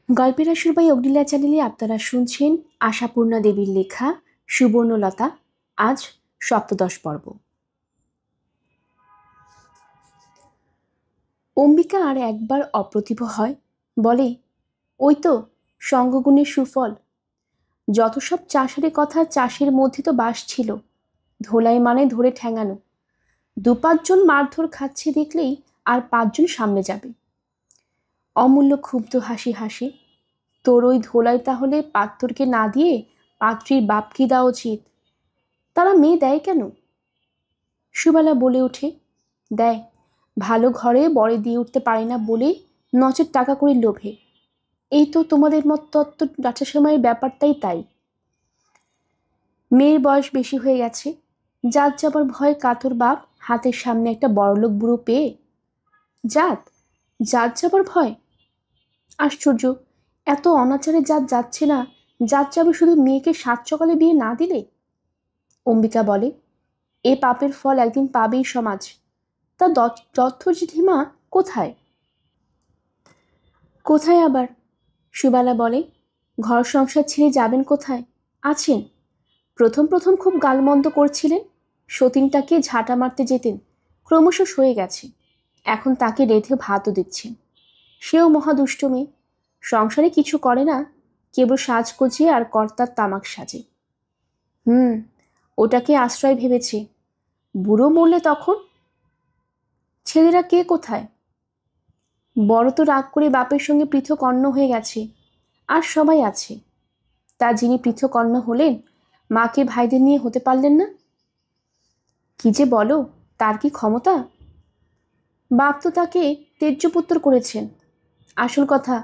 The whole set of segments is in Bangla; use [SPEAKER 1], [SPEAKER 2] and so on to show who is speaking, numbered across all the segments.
[SPEAKER 1] গল্পের আসর বাই অগ্নিলা চ্যানেলে আপনারা শুনছেন আশাপূর্ণা দেবীর লেখা সুবর্ণলতা। আজ সপ্তদশ পর্ব। অম্বিকা আর একবার অপ্রতিভ হয়, বলে, ওই তো সঙ্গগুণের সুফল। যত সব চাষের কথা, চাষের মধ্যে তো বাস ছিল। ধোলাই মানে ধরে ঠ্যাঙানো। 2-5 জন মারধর খাচ্ছে দেখলেই আর 5 জন সামনে যাবে। অমূল্য ক্ষুব্ধ হাসি হাসি, তোর ওই ধোলাই তাহলে পাত্রকে না দিয়ে পাত্রীর বাপকে দেওয়া উচিত। তারা মেয়ে দেয় কেন? সুবালা বলে ওঠে, দেয়, ভালো ঘরে বরে দিয়ে উঠতে পারে না বলে, নচের টাকা করে লোভে। এই তো তোমাদের মত তত্ত্ব ডাটা সময়ের ব্যাপারটাই তাই। মেয়ের বয়স বেশি হয়ে গেছে, জাত যাবার ভয়ে কাতর বাপ হাতের সামনে একটা বড়লোক বুড়ো পেয়ে। জাত জাত যাবার ভয়? আশ্চর্য, এত অনাচারে জাত যাচ্ছে না। জাত যাবে শুধু মেয়েকে 7 সকালে বিয়ে না দিলে। অম্বিকা বলে, এ পাপের ফল একদিন পাবেই সমাজ। তা দত্তজিধিমা কোথায়? কোথায় আবার? সুবালা বলে, ঘর সংসার ছেড়ে যাবেন কোথায়? আছেন। প্রথম প্রথম খুব গালমন্দ করছিলেন, সতীনটাকে ঝাঁটা মারতে যেতেন, ক্রমশ সয়ে গেছে। এখন তাকে রেঁধে ভাতও দিচ্ছেন। সেও মহাদুষ্ট মেয়ে, সংসারে কিছু করে না, কেবল সাজ কচিয়ে আর কর্তার তামাক সাজে। ওটাকে আশ্রয় ভেবেছে। বুড়ো মরলে তখন? ছেলেরা কে কোথায়? বড় তো রাগ করে বাপের সঙ্গে পৃথক অন্ন হয়ে গেছে, আর সবাই আছে। তা যিনি পৃথক অন্ন হলেন, মাকে ভাইদের নিয়ে হতে পারলেন না? কি যে বলো, তার কি ক্ষমতা? বাপ তো তাকে তেজ্যপুত্র করেছেন। আসল কথা,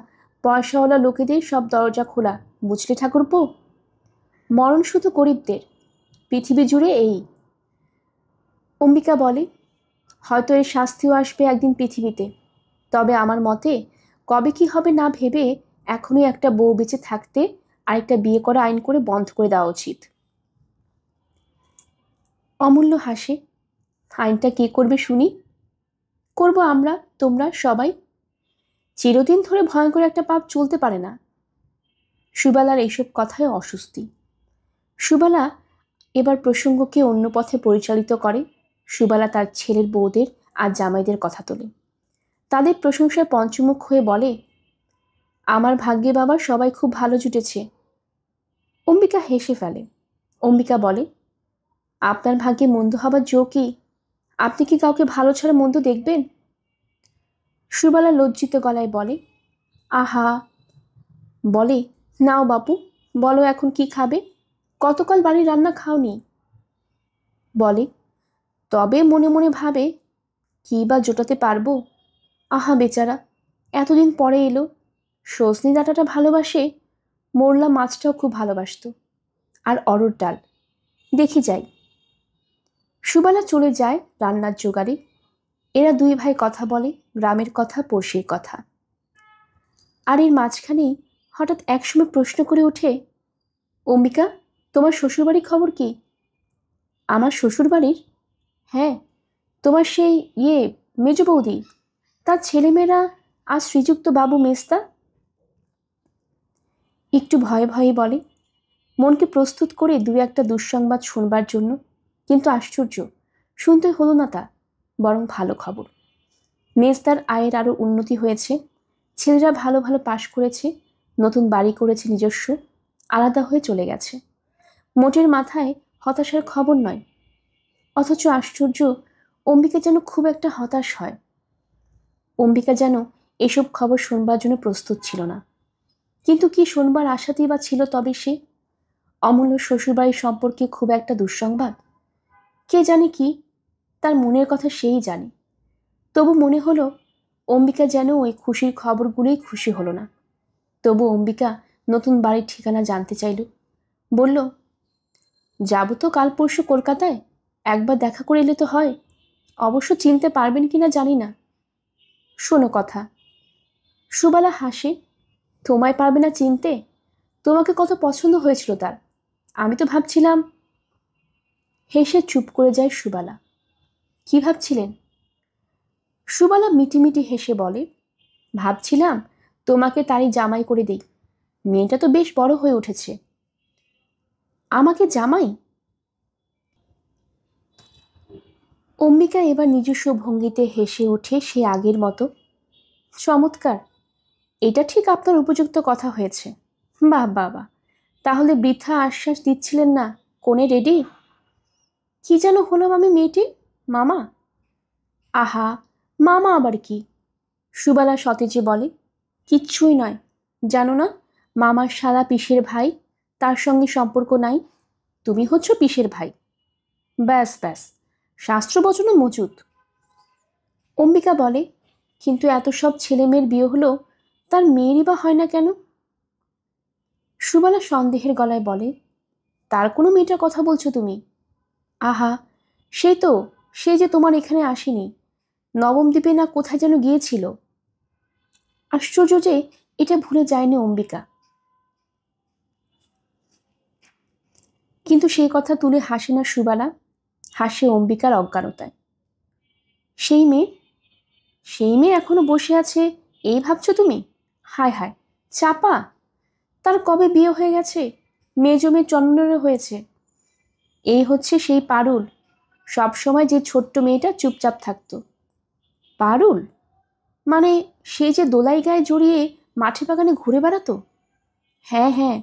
[SPEAKER 1] পয়সাওয়ালা লোকেদের সব দরজা খোলা, বুঝলে ঠাকুরপো? মরণ শুধু গরিবদের, পৃথিবী জুড়ে এই। অম্বিকা বলে, হয়তো এর শাস্তিও আসবে একদিন পৃথিবীতে। তবে আমার মতে কবে কি হবে না ভেবে এখনই একটা বউ বেঁচে থাকতে আরেকটা বিয়ে করা আইন করে বন্ধ করে দেওয়া উচিত। অমূল্য হাসে, আইনটা কে করবে শুনি? করব আমরা, তোমরা সবাই। চিরদিন ধরে ভয়ঙ্কর একটা পাপ চলতে পারে না। সুবালার এইসব কথায় অস্বস্তি। সুবালা এবার প্রসঙ্গকে অন্য পথে পরিচালিত করে। সুবালা তার ছেলের বউদের আর জামাইদের কথা তোলে, তাদের প্রশংসায় পঞ্চমুখ হয়ে বলে, আমার ভাগ্যে বাবা সবাই খুব ভালো জুটেছে। অম্বিকা হেসে ফেলে। অম্বিকা বলে, আপনার ভাগ্যে মন্দ হবার জো কি? আপনি কি কাউকে ভালো ছাড়া মন্দ দেখবেন? সুবালা লজ্জিত গলায় বলে, আহা। বলে, নাও বাপু, বলো এখন কি খাবে? কতকাল বাড়ির রান্না খাওনি? বলে, তবে মনে মনে ভাবে, কি বা জোটাতে পারবো। আহা বেচারা, এতদিন পরে এলো। সজনে ডাঁটাটা ভালোবাসে, মোরলা মাছটাও খুব ভালোবাসত, আর অরড় ডাল। দেখি যাই। সুবালা চলে যায় রান্নার জোগাড়ে। এরা 2 ভাই কথা বলে, গ্রামের কথা, পড়শির কথা। আর এর মাঝখানেই হঠাৎ একসময় প্রশ্ন করে ওঠে, অম্বিকা, তোমার শ্বশুরবাড়ির খবর কি? আমার শ্বশুরবাড়ির? হ্যাঁ, তোমার সেই মেজ বৌদি, তার ছেলেমেয়েরা আজ শ্রীযুক্ত বাবু মেস্তা। একটু ভয়ে ভয়ে বলে, মনকে প্রস্তুত করে 2-1টা দুঃসংবাদ শুনবার জন্য। কিন্তু আশ্চর্য, শুনতে হলো না তা, বরং ভালো খবর। মেজদার আয়ের আরও উন্নতি হয়েছে, ছেলেরা ভালো ভালো পাশ করেছে, নতুন বাড়ি করেছে নিজস্ব, আলাদা হয়ে চলে গেছে। মোটের মাথায় হতাশার খবর নয়। অথচ আশ্চর্য, অম্বিকা যেন খুব একটা হতাশ হয়। অম্বিকা যেন এসব খবর শুনবার জন্য প্রস্তুত ছিল না। কিন্তু কি শুনবার আশাতেই বা ছিল তবে সে? অমূল্য শ্বশুরবাড়ির সম্পর্কে খুব একটা দুঃসংবাদ? কে জানে কি, তার মনের কথা সেই জানে। তবু মনে হলো অম্বিকা যেন ওই খুশির খবরগুলোই খুশি হলো না। তবু অম্বিকা নতুন বাড়ির ঠিকানা জানতে চাইল। বলল, যাব তো কাল পরশু কলকাতায়, একবার দেখা করে এলে তো হয়। অবশ্য চিনতে পারবেন কিনা জানি না। শোনো কথা। সুবালা হাসে, তোমায় পারবে না চিনতে? তোমাকে কত পছন্দ হয়েছিল তার, আমি তো ভাবছিলাম। হেসে চুপ করে যায় সুবালা। কি ভাবছিলেন? সুবালা মিটিমিটি হেসে বলে, ভাবছিলাম তোমাকে তারই জামাই করে দেই। মেয়েটা তো বেশ বড় হয়ে উঠেছে। আমাকে জামাই? অম্বিকা এবার নিজস্ব ভঙ্গিতে হেসে ওঠে সে আগের মতো। চমৎকার, এটা ঠিক আপনার উপযুক্ত কথা হয়েছে। বাহ বাবা, তাহলে বৃথা আশ্বাস দিচ্ছিলেন না, কোণে রেডি? কি যেন হলাম আমি মেয়েটি? মামা? আহা, মামা আবার কি? সুবালা সতেজে বলে, কিচ্ছুই নয়। জানো না, মামার শালা পিসের ভাই, তার সঙ্গে সম্পর্ক নাই। তুমি হচ্ছ পিসের ভাই। ব্যাস ব্যাস, শাস্ত্রবচনও মজুদ। অম্বিকা বলে, কিন্তু এত সব ছেলে মেয়ের বিয়ে হলো, তার মেয়েরই বা হয় না কেন? সুবালা সন্দেহের গলায় বলে, তার কোনো মেয়েটার কথা বলছো তুমি? আহা, সে তো, সে যে তোমার এখানে আসেনি, নবমদ্বীপে না কোথায় যেন গিয়েছিল। আশ্চর্য যে এটা ভুলে যায়নি অম্বিকা। কিন্তু সেই কথা তুলে হাসে না সুবালা, হাসে অম্বিকার অজ্ঞানতায়। সেই মেয়ে? সেই মেয়ে এখনো বসে আছে এই ভাবছো তুমি? হায় হায়, চাপা! তার কবে বিয়ে হয়ে গেছে, মেয়ে জমে চন্দ্রে হয়েছে। এই হচ্ছে সেই পারুল, সবসময় যে ছোট্ট মেয়েটা চুপচাপ থাকতো। পারুল মানে সে যে দোলাই গায়ে জড়িয়ে মাঠে বাগানে ঘুরে বেড়াতো? হ্যাঁ হ্যাঁ,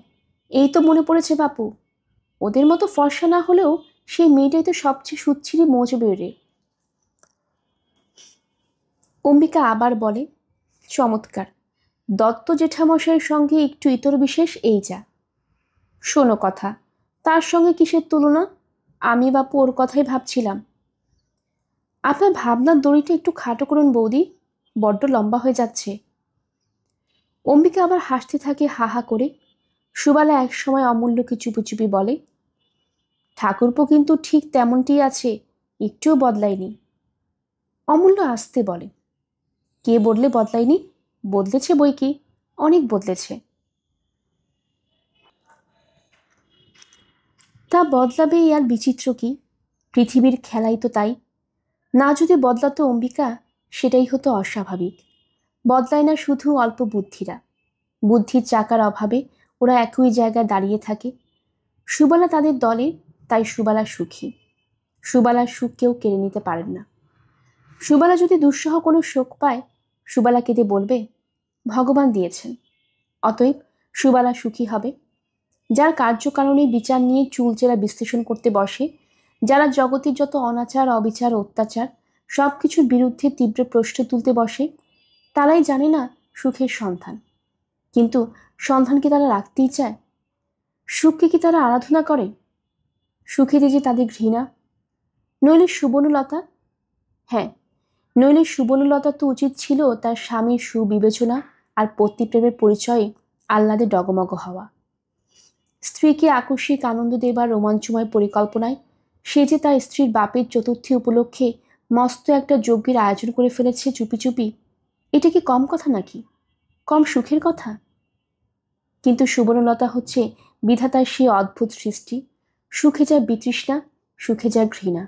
[SPEAKER 1] এই তো মনে পড়েছে বাপু। ওদের মতো ফর্সা না হলেও সেই মেয়েটাই তো সবচেয়ে সুচ্ছিরি মজবে রে। অম্বিকা আবার বলে, চমৎকার। দত্ত জেঠামশাইয়ের সঙ্গে একটু ইতর বিশেষ এই যা। শোনো কথা, তার সঙ্গে কিসের তুলনা? আমি বাপু ওর কথাই ভাবছিলাম। আপনার ভাবনার দড়িটা একটু খাটো করুন বৌদি, বড্ড লম্বা হয়ে যাচ্ছে। অম্বিকা আবার হাসতে থাকে হা হা করে। সুবালা একসময় অমূল্যকে চুপি চুপি বলে, ঠাকুরপো কিন্তু ঠিক তেমনটিই আছে, একটুও বদলায়নি। অমূল্য আসতে বলে, কে বললে বদলায়নি? বদলেছে বই কি, অনেক বদলেছে। তা বদলাবে আর বিচিত্র কি? পৃথিবীর খেলাই তো তাই। না যদি বদলাতো অম্বিকা, সেটাই হতো অস্বাভাবিক। বদলায় না শুধু অল্প বুদ্ধিরা, বুদ্ধির চাকার অভাবে ওরা একই জায়গায় দাঁড়িয়ে থাকে। সুবালা তাদের দলে, তাই সুবালা সুখী। সুবালার সুখ কেউ কেড়ে নিতে পারেন না। সুবালা যদি দুঃসহ কোনো শোক পায়, সুবালা কেঁদে বলবে, ভগবান দিয়েছেন, অতএব সুবালা সুখী হবে। যার কার্যকারণে বিচার নিয়ে চুলচেরা বিশ্লেষণ করতে বসে, যারা জগতের যত অনাচার অবিচার অত্যাচার সব কিছুর বিরুদ্ধে তীব্র প্রশ্ন তুলতে বসে, তারাই জানে না সুখের সন্ধান। কিন্তু সন্ধান কি তারা রাখতেই চায়? সুখকে কি তারা আরাধনা করে? সুখেতে যে তাদের ঘৃণা। নইলে সুবর্ণলতা, হ্যাঁ, নইলে সুবর্ণলতা তো উচিত ছিল তার স্বামীর সুবিবেচনা আর পত্নীপ্রেমের পরিচয়ে আহ্লাদে ডগমগ হওয়া। স্ত্রীকে আকস্মিক আনন্দ দেবার রোমাঞ্চময় পরিকল্পনায় সে যে তার স্ত্রীর বাপের চতুর্থী উপলক্ষে মস্ত একটা যজ্ঞের আয়োজন করে ফেলেছে চুপি চুপি, এটা কি কম কথা নাকি? কম সুখের কথা? কিন্তু সুবর্ণলতা হচ্ছে বিধাতার সে অদ্ভুত সৃষ্টি, সুখে যা বিতৃষ্ণা, সুখে যা ঘৃণা।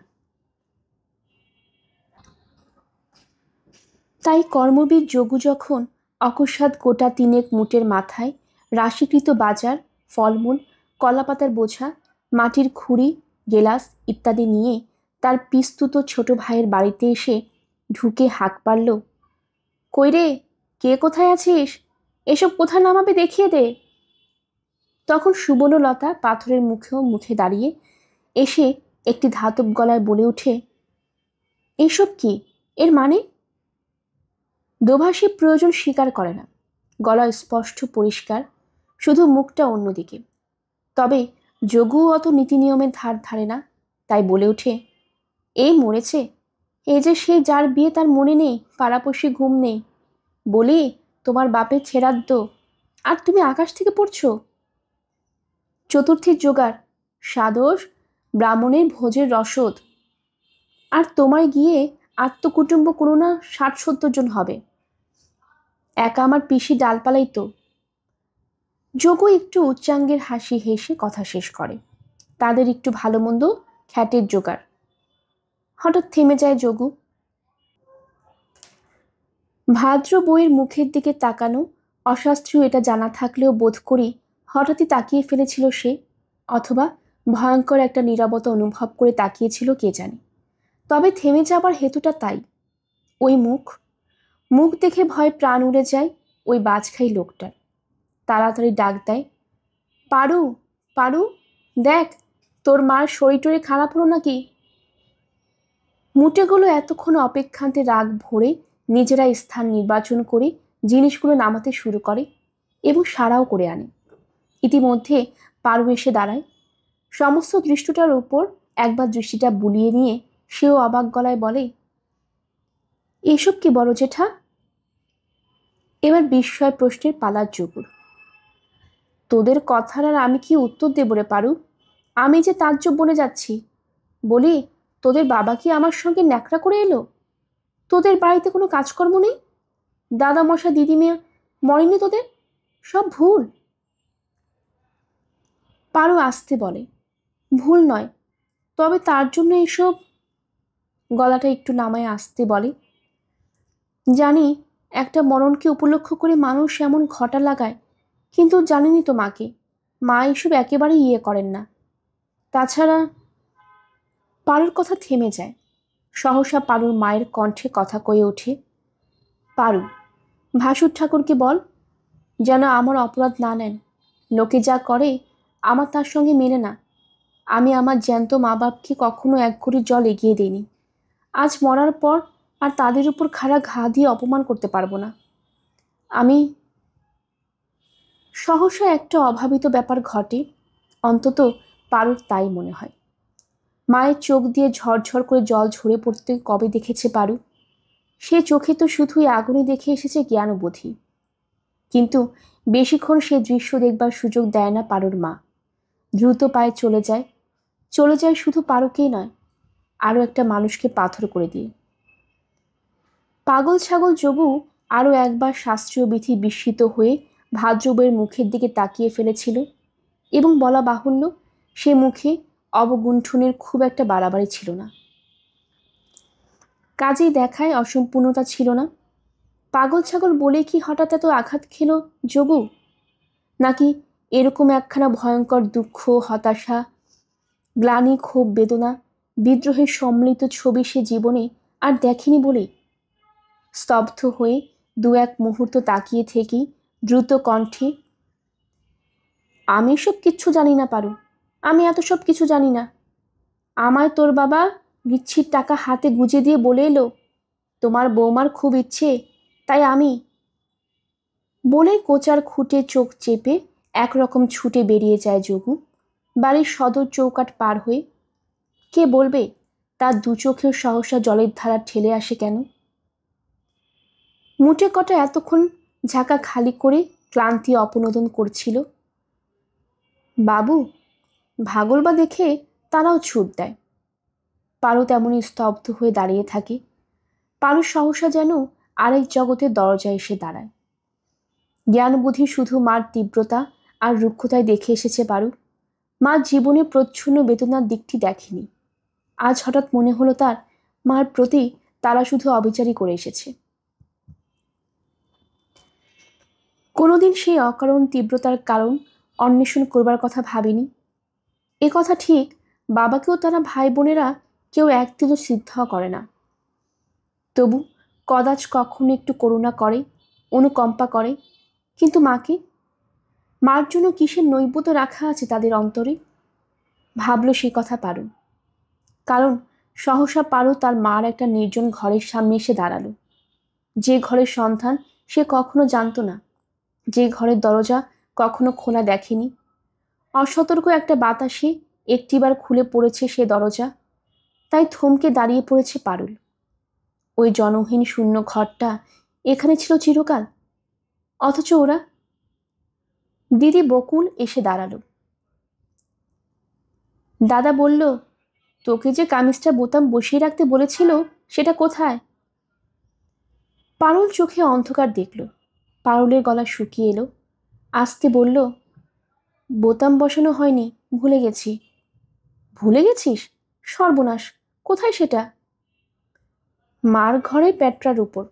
[SPEAKER 1] তাই কর্মবীর যোগু যখন অকস্মাৎ গোটা তিনেক মুটের মাথায় রাশিকৃত বাজার, ফলমূল, কলাপাতার বোঝা, মাটির খুঁড়ি, গেলাস ইত্যাদি নিয়ে তার পিস্তুত ছোট ভাইয়ের বাড়িতে এসে ঢুকে হাঁক পারল, কই রে, কে কোথায় আছিস? এসব কোথায় নামাবে দেখিয়ে দে। তখন সুবর্ণলতা পাথরের মুখেও মুখে দাঁড়িয়ে এসে একটি ধাতব গলায় বলে ওঠে, এইসব কি, এর মানে? দোভাষী প্রয়োজন স্বীকার করে না, গলা স্পষ্ট পরিষ্কার, শুধু মুখটা অন্যদিকে। তবে যোগু অত নীতি নিয়মের ধার ধারে না, তাই বলে ওঠে, এই মরেছে, এই যে সে যার বিয়ে তার মনে নেই, পাড়াপড়শি ঘুম নেই, বলি তোমার বাপের ছেড়াদ্দ, আর তুমি আকাশ থেকে পড়ছো। চতুর্থীর জোগাড়, সাদোষ, ব্রাহ্মণের ভোজের রসদ, আর তোমায় গিয়ে আত্মকুটুম্ব কোনো না 60-70 জন হবে। একা আমার পিসি ডালপালাই তো। যোগু একটু উচ্চাঙ্গের হাসি হেসে কথা শেষ করে, তাদের একটু ভালো মন্দ খ্যাটের জোগাড়। হঠাৎ থেমে যায় যোগু। ভাদ্র বইয়ের মুখের দিকে তাকানো অশাস্ত্রীয় এটা জানা থাকলেও বোধ করি হঠাৎই তাকিয়ে ফেলেছিল সে, অথবা ভয়ঙ্কর একটা নীরবতা অনুভব করে তাকিয়েছিল কে জানে। তবে থেমে যাবার হেতুটা তাই, ওই মুখ মুখ দেখে ভয় প্রাণ উড়ে যায় ওই বাজখাই লোকটার। তাড়াতাড়ি ডাক দেয়, পারু, পারু, দেখ তোর মার শরীর টরীর খারাপ হলো নাকি। মুটেগুলো এতক্ষণ অপেক্ষান্তে রাগ ভরে নিজেরা স্থান নির্বাচন করে জিনিসগুলো নামাতে শুরু করে এবং সারাও করে আনে। ইতিমধ্যে পারু এসে দাঁড়ায়। সমস্ত দৃষ্টিটার উপর একবার দৃষ্টিটা বুলিয়ে নিয়ে সেও অবাক গলায় বলে, এসব কি বড় জেঠা? এবার বিস্ময় প্রশ্নের পালার জোগুর। তোদের কথার আর আমি কি উত্তর দেব রে পারু? আমি যে তাজ্জব বনে যাচ্ছি। বলি, তোদের বাবা কি আমার সঙ্গে ন্যাকড়া করে এলো? তোদের বাড়িতে কোনো কাজকর্ম নেই? দাদা মশা দিদি মেয়ে মরেনি তোদের? সব ভুল। পারু আসতে বলে, ভুল নয়, তবে তার জন্য এসব। গলাটা একটু নামায় আসতে বলে, জানি একটা মরণকে উপলক্ষ করে মানুষ এমন ঘটা লাগায়, কিন্তু জানিনি তো মাকে, মা এসব একেবারেই করেন না। তাছাড়া। পারুর কথা থেমে যায়। সহসা পারুর মায়ের কণ্ঠে কথা কয়ে ওঠে, পারু, ভাসুর ঠাকুরকে বল যেন আমার অপরাধ না নেন। লোকে যা করে আমার তার সঙ্গে মেলে না। আমি আমার জ্যান্ত মা বাপকে কখনো এক ঘড়ি জল এগিয়ে দিইনি। আজ মরার পর আর তাদের উপর খাড়া ঘা দিয়ে অপমান করতে পারবো না। আমি। সহসা একটা অভাবিত ব্যাপার ঘটে, অন্তত পারুর তাই মনে হয়। মায়ের চোখ দিয়ে ঝরঝর করে জল ঝরে পড়তে কবে দেখেছে পারু? সে চোখে তো শুধুই আগুনে দেখে এসেছে জ্ঞানবোধি। কিন্তু বেশিক্ষণ সে দৃশ্য দেখবার সুযোগ দেয় না পারুর মা। দ্রুত পায়ে চলে যায় শুধু পারুকেই নয়, আরও একটা মানুষকে পাথর করে দিয়ে। পাগল ছাগল যোগু আরও একবার শাস্ত্রীয় বিধি বিস্মিত হয়ে ভাদ্রবের মুখের দিকে তাকিয়ে ফেলেছিল, এবং বলা বাহুল্য সে মুখে অবগুণ্ঠনের খুব একটা বাড়াবাড়ি ছিল না। কাজেই দেখায় অসম্পূর্ণতা ছিল না। পাগল ছাগল বলে কি হঠাৎ এত আঘাত খেল যোগু? নাকি এরকম একখানা ভয়ঙ্কর দুঃখ, হতাশা, গ্লানি, ক্ষোভ, বেদনা, বিদ্রোহের সম্মিলিত ছবি সে জীবনে আর দেখেনি বলে? স্তব্ধ হয়ে দু এক মুহূর্ত তাকিয়ে থেকেই দ্রুত কণ্ঠে, আমি সব কিচ্ছু জানি না পারু, আমি এত সব কিছু জানি না। আমায় তোর বাবা বিচ্ছির টাকা হাতে গুজে দিয়ে বলে এলো তোমার বৌমার খুব ইচ্ছে, তাই আমি। বলে কোচার খুঁটে চোখ চেপে একরকম ছুটে বেরিয়ে যায় যোগু বাড়ির সদর চৌকাঠ পার হয়ে। কে বলবে তার দু চোখেও সহসা জলের ধারা ঠেলে আসে কেন? মুটে কটা এতক্ষণ ঝাঁকা খালি করে ক্লান্তি অপনোদন করছিল। বাবু, ভাগল বা দেখে তারাও ছুট দেয়। পারু তেমনই স্তব্ধ হয়ে দাঁড়িয়ে থাকে। পারু সহসা যেন আরেক জগতের দরজায় এসে দাঁড়ায়। জ্ঞানবুদ্ধি শুধু মার তীব্রতা আর রুক্ষতায় দেখে এসেছে পারু, মার জীবনে প্রচ্ছন্ন বেদনার দিকটি দেখেনি। আজ হঠাৎ মনে হলো তার মার প্রতি তারা শুধু অবিচারই করে এসেছে। কোনোদিন সেই অকারণ তীব্রতার কারণ অন্বেষণ করবার কথা ভাবেনি। এ কথা ঠিক, বাবাকেও তারা ভাই বোনেরা কেউ এক তিলও সিদ্ধ করে না। তবু কদাচ কখনো একটু করুণা করে, অনুকম্পা করে। কিন্তু মাকে, মার জন্য কিসের নৈবেদ্য রাখা আছে তাদের অন্তরে? ভাবল সে কথা পারু। কারণ সহসা পারু তার মার একটা নির্জন ঘরের সামনে এসে দাঁড়ালো। যে ঘরের সন্ধান সে কখনো জানতো না, যে ঘরের দরজা কখনো খোলা দেখেনি। অসতর্ক একটা বাতাসে একটিবার খুলে পড়েছে সে দরজা, তাই থমকে দাঁড়িয়ে পড়েছে পারুল। ওই জনহীন শূন্য ঘরটা এখানে ছিল চিরকাল, অথচ ওরা। দিদি বকুল এসে দাঁড়ালো। দাদা বলল, তোকে যে কামিজটা বোতাম বসিয়ে রাখতে বলেছিল সেটা কোথায়? পারুল চোখে অন্ধকার দেখল। পারুলের গলা শুকিয়ে এলো। আস্তে বলল, বোতাম বসানো হয়নি, ভুলে গেছি। ভুলে গেছিস? সর্বনাশ, কোথায় সেটা? মার ঘরে প্যাট্রার উপর।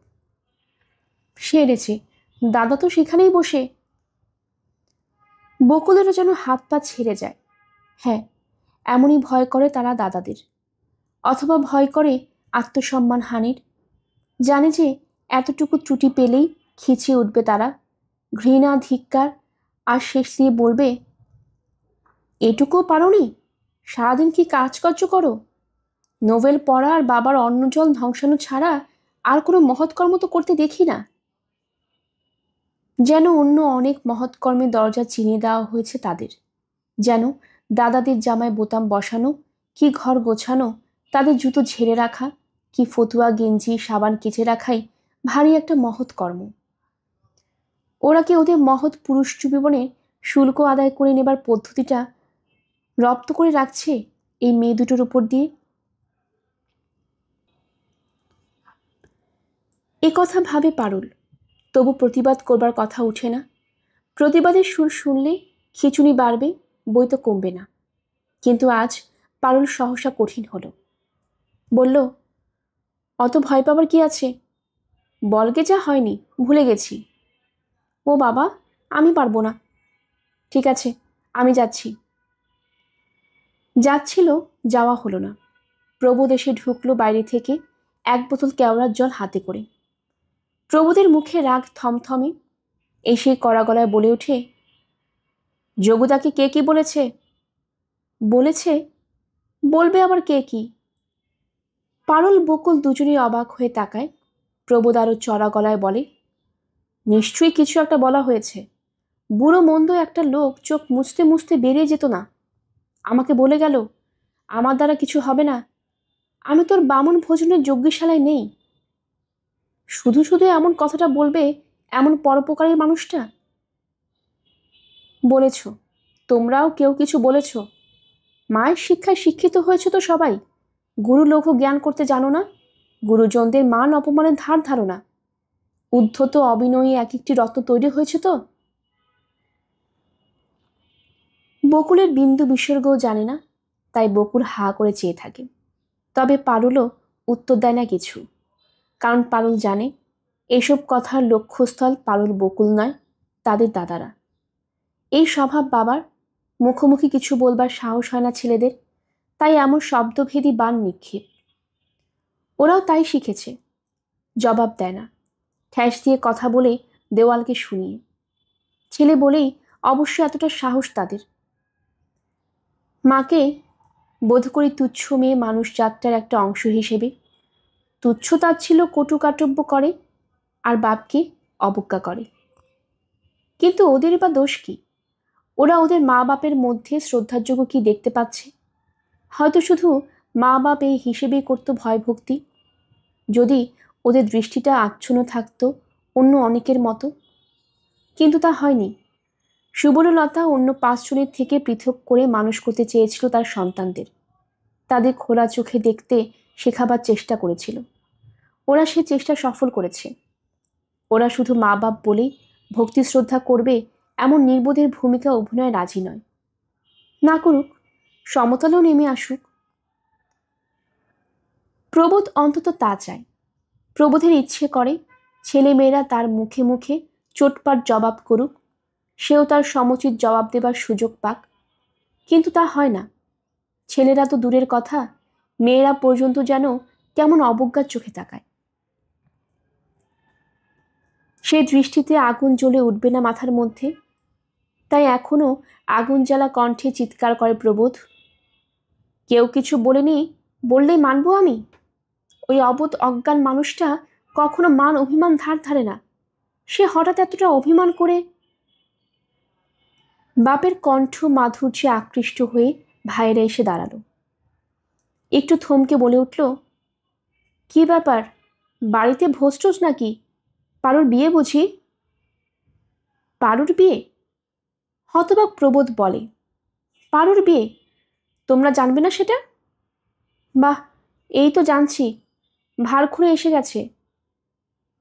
[SPEAKER 1] সেরেছে, দাদা তো সেখানেই বসে। বকুলেরও যেন হাত পা ছেড়ে যায়। হ্যাঁ, এমনই ভয় করে তারা দাদাদের, অথবা ভয় করে আত্মসম্মান হানির। জানে যে এতটুকু ত্রুটি পেলেই খিচিয়ে উঠবে তারা, ঘৃণা, ধিক্কার, আর শেষ দিয়ে বলবে, এটুকুও পারোনি? সারাদিন কি কাজকর্য করো? নোভেল পড়া আর বাবার অন্নজল ধ্বংসানো ছাড়া আর কোনো মহৎকর্ম তো করতে দেখি না। যেন অন্য অনেক মহৎকর্মের দরজা চিনিয়ে দেওয়া হয়েছে তাদের। যেন দাদাদের জামায় বোতাম বসানো, কি ঘর গোছানো, তাদের জুতো ঝেড়ে রাখা, কি ফতুয়া, গেঞ্জি, সাবান কেচে রাখাই ভারী একটা মহৎ কর্ম। ওরা কি ওদের মহৎ পুরুষ জীবনে শুল্ক আদায় করে নেবার পদ্ধতিটা রপ্ত করে রাখছে এই মেয়ে দুটোর উপর দিয়ে? এ কথা ভাবে পারুল, তবু প্রতিবাদ করবার কথা ওঠে না। প্রতিবাদের সুর শুনলে খিচুনি বাড়বে, বই তো কমবে না। কিন্তু আজ পারুল সহসা কঠিন হলো। বলল, অত ভয় পাবার কি আছে? বলকে যা হয়নি, ভুলে গেছি। ও বাবা, আমি পারবো না। ঠিক আছে, আমি যাচ্ছি। যাচ্ছিল, যাওয়া হলো না। প্রবোধ এসে ঢুকলো বাইরে থেকে, এক বোতল কেওড়ার জল হাতে করে। প্রবোধের মুখে রাগ থমথমে। এসে কড়া গলায় বলে ওঠে, যোগুদাকে কে কি বলেছে? বলেছে? বলবে আবার কে কি? পারুল বকুল দুজনেই অবাক হয়ে তাকায়। প্রবোধ আরো চড়া গলায় বলে, নিশ্চয়ই কিছু একটা বলা হয়েছে। বুড়ো মন্দ একটা লোক চোখ মুছতে মুছতে বেরিয়ে যেত না, আমাকে বলে গেল আমার দ্বারা কিছু হবে না। আমি তোর বামুন ভোজনের যজ্ঞশালায় নেই। শুধু শুধু এমন কথাটা বলবে এমন পরোপকারী মানুষটা? বলেছ, তোমরাও কেউ কিছু বলেছ। মায়ের শিক্ষায় শিক্ষিত হয়েছে তো সবাই। গুরু লঘু জ্ঞান করতে জানো না, গুরুজনদের মান অপমানের ধার ধারণা। উদ্ধত অবিনয়ী এক একটি রত্ন তৈরি হয়েছে তো। বকুলের বিন্দু বিসর্গও জানে না, তাই বকুল হা করে চেয়ে থাকে। তবে পারুলও উত্তর দেয় না কিছু, কারণ পারুল জানে এসব কথার লক্ষ্যস্থল পারুল বকুল নয়, তাদের দাদারা। এই স্বভাব বাবার, মুখোমুখি কিছু বলবার সাহস হয় না ছেলেদের, তাই এমন শব্দভেদী বান নিক্ষেপ। ওরাও তাই শিখেছে, জবাব দেয় না, ঠ্যাস দিয়ে কথা বলে দেওয়ালকে শুনিয়ে। ছেলে বলেই অবশ্য এতটা সাহস তাদের। মাকে বোধ করি তুচ্ছ মেয়ে মানুষ জাতটার একটা অংশ হিসেবে তুচ্ছ তাচ্ছিল্য কটুকাটব্য করে, আর বাপকে অবজ্ঞা করে। কিন্তু ওদের বা দোষ কি? ওরা ওদের মা বাপের মধ্যে শ্রদ্ধাযোগ্য কি দেখতে পাচ্ছে? হয়তো শুধু মা বাপ এই হিসেবেই করতো ভয় ভক্তি, যদি ওদের দৃষ্টিটা আচ্ছন্ন থাকতো অন্য অনেকের মতো। কিন্তু তা হয়নি। সুবর্ণলতা অন্য 5 জনের থেকে পৃথক করে মানুষ করতে চেয়েছিল তার সন্তানদের, তাদের খোলা চোখে দেখতে শেখাবার চেষ্টা করেছিল। ওরা সে চেষ্টা সফল করেছে। ওরা শুধু মা বাপ বলেই ভক্তি শ্রদ্ধা করবে এমন নির্বোধের ভূমিকা অভিনয় রাজি নয়। না করুক, সমতলেও নেমে আসুক। প্রবোধ অন্তত তা চায়। প্রবোধের ইচ্ছে করে ছেলেমেয়েরা তার মুখে মুখে চোটপাট জবাব করুক, সেও তার সমুচিত জবাব দেবার সুযোগ পাক। কিন্তু তা হয় না। ছেলেরা তো দূরের কথা, মেয়েরা পর্যন্ত যেন কেমন অবজ্ঞার চোখে তাকায়। সে দৃষ্টিতে আগুন জ্বলে উঠবে না মাথার মধ্যে, তাই এখনো আগুন জ্বালা কণ্ঠে চিৎকার করে প্রবোধ, কেউ কিছু বলেনি বললেই মানবো আমি? ওই অবোধ অজ্ঞান মানুষটা কখনো মান অভিমান ধার ধারে না, সে হঠাৎ এতটা অভিমান করে? বাপের কণ্ঠ মাধুর্যে আকৃষ্ট হয়ে ভাইয়েরা এসে দাঁড়ালো। একটু থমকে বলে উঠল, কি ব্যাপার, বাড়িতে ভোজ নাকি? পারুর বিয়ে বুঝি? পারুর বিয়ে? হতবাক প্রবোধ বলে, পারুর বিয়ে? তোমরা জানবে না সেটা? বাহ, এই তো জানছি, ভার খুঁড়ে এসে গেছে,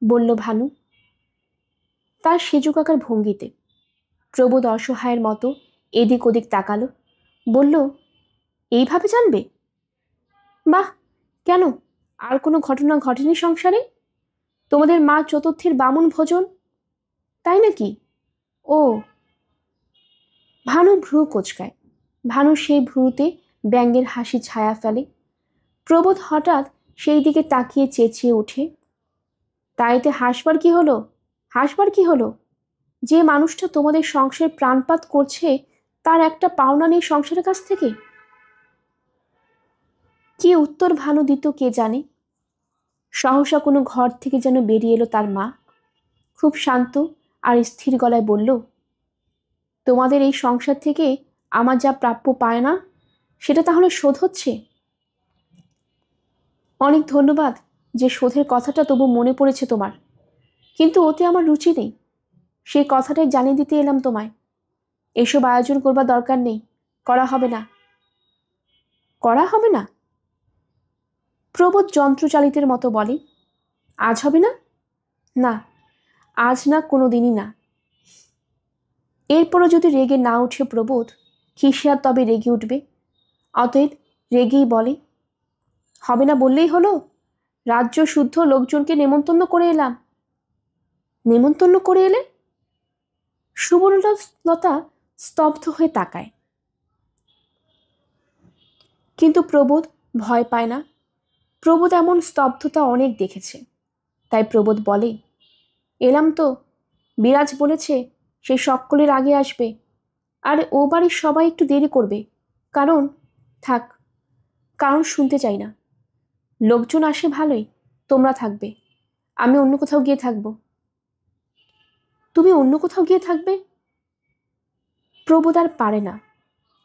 [SPEAKER 1] বলল ভানু তার সেজু কাকার ভঙ্গিতে। প্রবোধ অসহায়ের মতো এদিক ওদিক তাকালো, বলল, এইভাবে জানবে? বাহ, কেন, আর কোনো ঘটনা ঘটেনি সংসারে? তোমাদের মা চতুর্থীর বামুন ভোজন? তাই নাকি? ও। ভানু ভ্রু কোঁচকায়। ভানু সেই ভ্রুতে ব্যঙ্গের হাসি ছায়া ফেলে। প্রবোধ হঠাৎ সেই দিকে তাকিয়ে চেঁচিয়ে ওঠে, তাইতে হাসবার কি হলো? হাসবার কি হলো? যে মানুষটা তোমাদের সংসারে প্রাণপাত করছে তার একটা পাওনা নেই সংসারের কাছ থেকে? কি উত্তর ভানু দিত কে জানে। সহসা কোনো ঘর থেকে যেন বেরিয়ে এলো তার মা। খুব শান্ত আর স্থির গলায় বলল, তোমাদের এই সংসার থেকে আমার যা প্রাপ্য পায় না সেটা তাহলে শোধ হচ্ছে? অনেক ধন্যবাদ যে শোধের কথাটা তবু মনে পড়েছে তোমার, কিন্তু ওতে আমার রুচি নেই। সেই কথাটাই জানিয়ে দিতে এলাম তোমায়। এসব আয়োজন করবার দরকার নেই, করা হবে না। করা হবে না? প্রবোধ যন্ত্রচালিতের মতো বলে, আজ হবে না? না, আজ না, কোনো দিনই না। এরপরও যদি রেগে না উঠে প্রবোধ, কিসে আর তবে রেগে উঠবে? অতএব রেগেই বলে, হবে না বললেই হলো। রাজ্য শুদ্ধ লোকজনকে নেমন্তন্ন করে এলাম। নেমন্তন্ন করে এলে? সুবর্ণলতা স্তব্ধ হয়ে তাকায়, কিন্তু প্রবোধ ভয় পায় না। প্রবোধ এমন স্তব্ধতা অনেক দেখেছে। তাই প্রবোধ বলে, এলাম তো। বিরাজ বলেছে সে সকলের আগে আসবে, আর ও বাড়ির সবাই একটু দেরি করবে। কারণ থাক, কারণ শুনতে চাই না। লোকজন আসে ভালোই, তোমরা থাকবে, আমি অন্য কোথাও গিয়ে থাকবো। তুমি অন্য কোথাও গিয়ে থাকবে? প্রবোধ আর পারে না,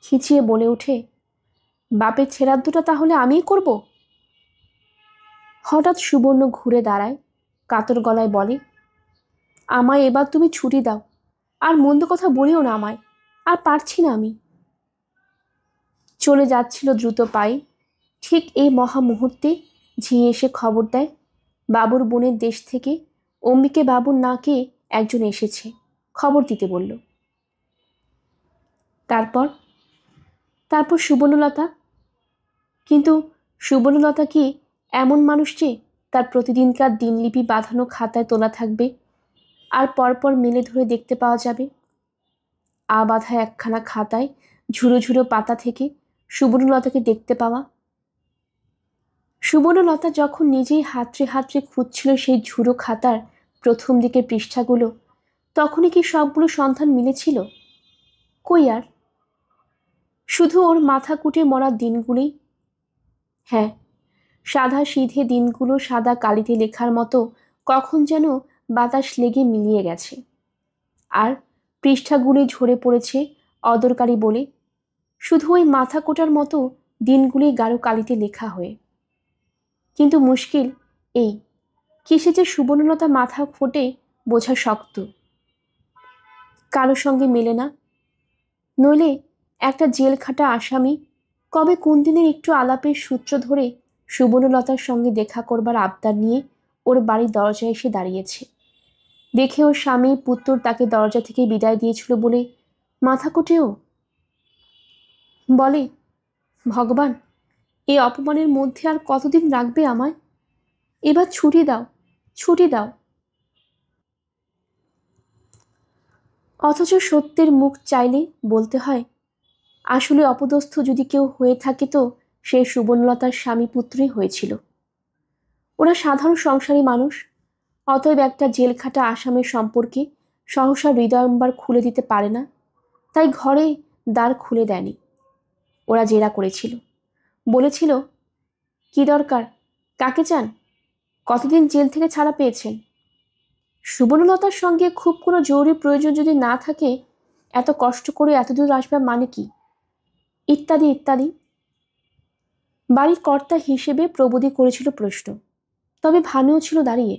[SPEAKER 1] খিচিয়ে বলে ওঠে, বাপের ছেড়াদ্দটা তাহলে আমিই করব? হঠাৎ সুবর্ণ ঘুরে দাঁড়ায়, কাতর গলায় বলে, আমায় এবার তুমি ছুটি দাও, আর মন্দ কথা বলিও না আমায়, আর পারছি না আমি। চলে যাচ্ছিল দ্রুত পায়ে। ঠিক এই মহা মুহূর্তে ঝি এসে খবর দেয়, বাবুর বোনের দেশ থেকে অম্বিকে বাবুর নাকে একজন এসেছে, খবর দিতে বলল। তারপর তারপর সুবর্ণলতা। কিন্তু সুবর্ণলতা কি এমন মানুষ যে তার প্রতিদিনকার দিনলিপি বাঁধানো খাতায় তোলা থাকবে, আর পরপর মেলে ধরে দেখতে পাওয়া যাবে? বাঁধা একখানা খাতায় ঝুড়ো ঝুড়ো পাতা থেকে সুবর্ণলতাকে দেখতে পাওয়া। সুবর্ণলতা যখন নিজেই হাতড়ে হাতড়ে খুঁজছিল সেই ঝুড়ো খাতার প্রথম দিকের পৃষ্ঠাগুলো, তখনই কি সবগুলো সন্ধান মিলেছিল? কই আর, শুধু ওর মাথা কুটে মরা দিনগুলোই। হ্যাঁ, সাদা সিধে দিনগুলো সাদা কালিতে লেখার মতো কখন যেন বাতাস লেগে মিলিয়ে গেছে, আর পৃষ্ঠাগুলি ঝরে পড়েছে অদরকারি বলে, শুধু ওই মাথা কোটার মতো দিনগুলি গাঢ় কালিতে লেখা হয়ে। কিন্তু মুশকিল এই, কিসে যে সুবর্ণলতা মাথা ফোটে বোঝা শক্ত। কারোর সঙ্গে মেলে না। নইলে একটা জেল খাটা আসামি কবে কোন দিনের একটু আলাপের সূত্র ধরে সুবর্ণলতার সঙ্গে দেখা করবার আবদার নিয়ে ওর বাড়ির দরজায় এসে দাঁড়িয়েছে। দেখে ওর স্বামী পুত্র তাকে দরজা থেকে বিদায় দিয়েছিল বলে মাথা কোটেও। বলে, ভগবান, এই অপমানের মধ্যে আর কতদিন রাখবে আমায়? এবার ছুটি দাও, ছুটি দাও। অথচ সত্যের মুখ চাইলে বলতে হয়, আসলে অপদস্থ যদি কেউ হয়ে থাকে তো সে সুবর্ণলতার স্বামী পুত্রই হয়েছিল। ওরা সাধারণ সংসারী মানুষ, অতএব একটা জেলখাটা আসামের সম্পর্কে সহসা হৃদয়ম্বার খুলে দিতে পারে না, তাই ঘরে দ্বার খুলে দেয়নি। ওরা জেরা করেছিল, বলেছিল, কি দরকার, কাকে চান, কতদিন জেল থেকে ছাড়া পেয়েছেন? সুবর্ণলতার সঙ্গে খুব কোনো জরুরি প্রয়োজন যদি না থাকে এত কষ্ট করে এতদূর আসবার মানে কি, ইত্যাদি ইত্যাদি। বাড়ির কর্তা হিসেবে প্রবোধী করেছিল প্রশ্ন, তবে ভানুও ছিল দাঁড়িয়ে।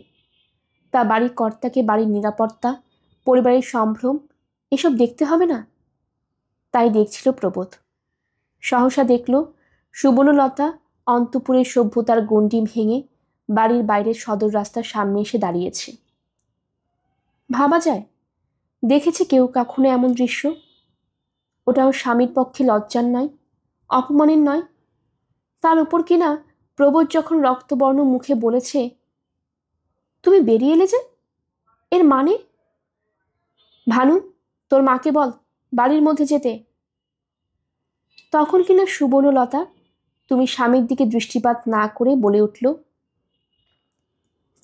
[SPEAKER 1] তা বাড়ির কর্তাকে বাড়ির নিরাপত্তা, পরিবারের সম্ভ্রম এসব দেখতে হবে না? তাই দেখছিল প্রবোধ। সহসা দেখল সুবর্ণলতা অন্তপুরের সভ্যতার গণ্ডি ভেঙে বাড়ির বাইরের সদর রাস্তার সামনে এসে দাঁড়িয়েছে। ভাবা যায়, দেখেছে কেউ কখনো এমন দৃশ্য? ওটাও স্বামীর পক্ষে লজ্জার নয়, অপমানের নয়। তার উপর কিনা প্রবোধ যখন রক্তবর্ণ মুখে বলেছে, তুমি বেরিয়ে এলে যে, এর মানে? ভানু, তোর মাকে বল বাড়ির মধ্যে যেতে। তখন কিনা সুবর্ণলতা তুমি স্বামীর দিকে দৃষ্টিপাত না করে বলে উঠল,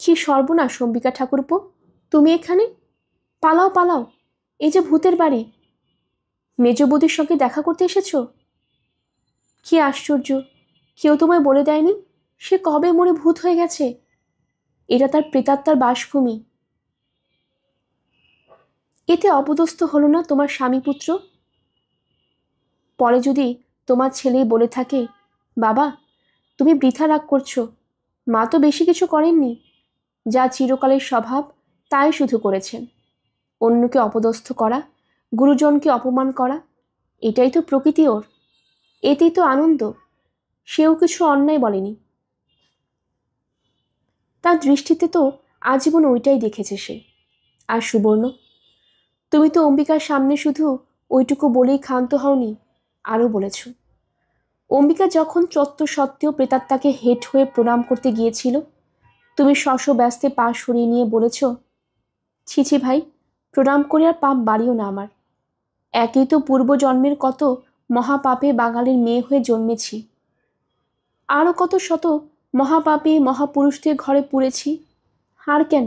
[SPEAKER 1] কি সর্বনাশ অম্বিকা ঠাকুরপো, তুমি এখানে? পালাও পালাও, এই যে ভূতের বাড়ি। মেজ বৌদির সঙ্গে দেখা করতে এসেছ? কি আশ্চর্য, কেউ তোমায় বলে দেয়নি সে কবে মরে ভূত হয়ে গেছে? এটা তার প্রেতাত্মার বাসভূমি। এতে অপদস্থ হলো না তোমার স্বামী পুত্র? পরে যদি তোমার ছেলে বলে থাকে, বাবা তুমি বৃথা রাগ করছো, মা তো বেশি কিছু করেননি, যা চিরকালের স্বভাব তাই শুধু করেছেন। অন্যকে অপদস্থ করা, গুরুজনকে অপমান করা, এটাই তো প্রকৃতি ওর, এতেই তো আনন্দ। সেও কিছু অন্যায় বলেনি। তার দৃষ্টিতে তো আজীবন ওইটাই দেখেছে সে। আর সুবর্ণ, তুমি তো অম্বিকার সামনে শুধু ওইটুকু বলেই ক্ষান্ত হওনি, আরও বলেছ। অম্বিকা যখন তত্ত্ব সত্ত্বেও প্রেতাত্মাকে হেঁট হয়ে প্রণাম করতে গিয়েছিল, তুমি ব্যস্তে পা সরিয়ে নিয়ে বলেছ, ছিছি ভাই, প্রণাম করে আর পাপ বাড়িও না আমার। একই তো পূর্বজন্মের কত মহাপাপে বাঙালির মেয়ে হয়ে জন্মেছি, আরও কত শত মহাপাপে মহাপুরুষদের ঘরে পুড়েছি। আর কেন?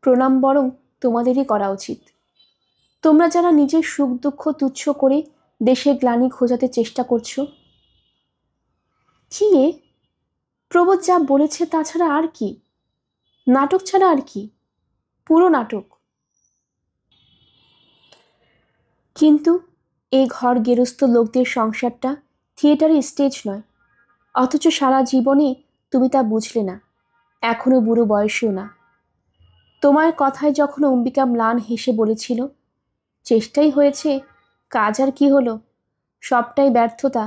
[SPEAKER 1] প্রণাম বরং তোমাদেরই করা উচিত। তোমরা যারা নিজের সুখ দুঃখ তুচ্ছ করে দেশের গ্লানি খোঁজাতে চেষ্টা করছো। কি এ? প্রবোধ যা বলেছে তাছাড়া আর কি? নাটক ছাড়া আর কি? পুরো নাটক। কিন্তু এই ঘর গেরস্থ লোকদের সংসারটা থিয়েটারের স্টেজ নয়, অথচ সারা জীবনে তুমি তা বুঝলে না, এখনো বুড়ো বয়সেও না। তোমার কথায় যখন অম্বিকা ম্লান হেসে বলেছিল, চেষ্টাই হয়েছে, কাজ আর কি হলো, সবটাই ব্যর্থতা,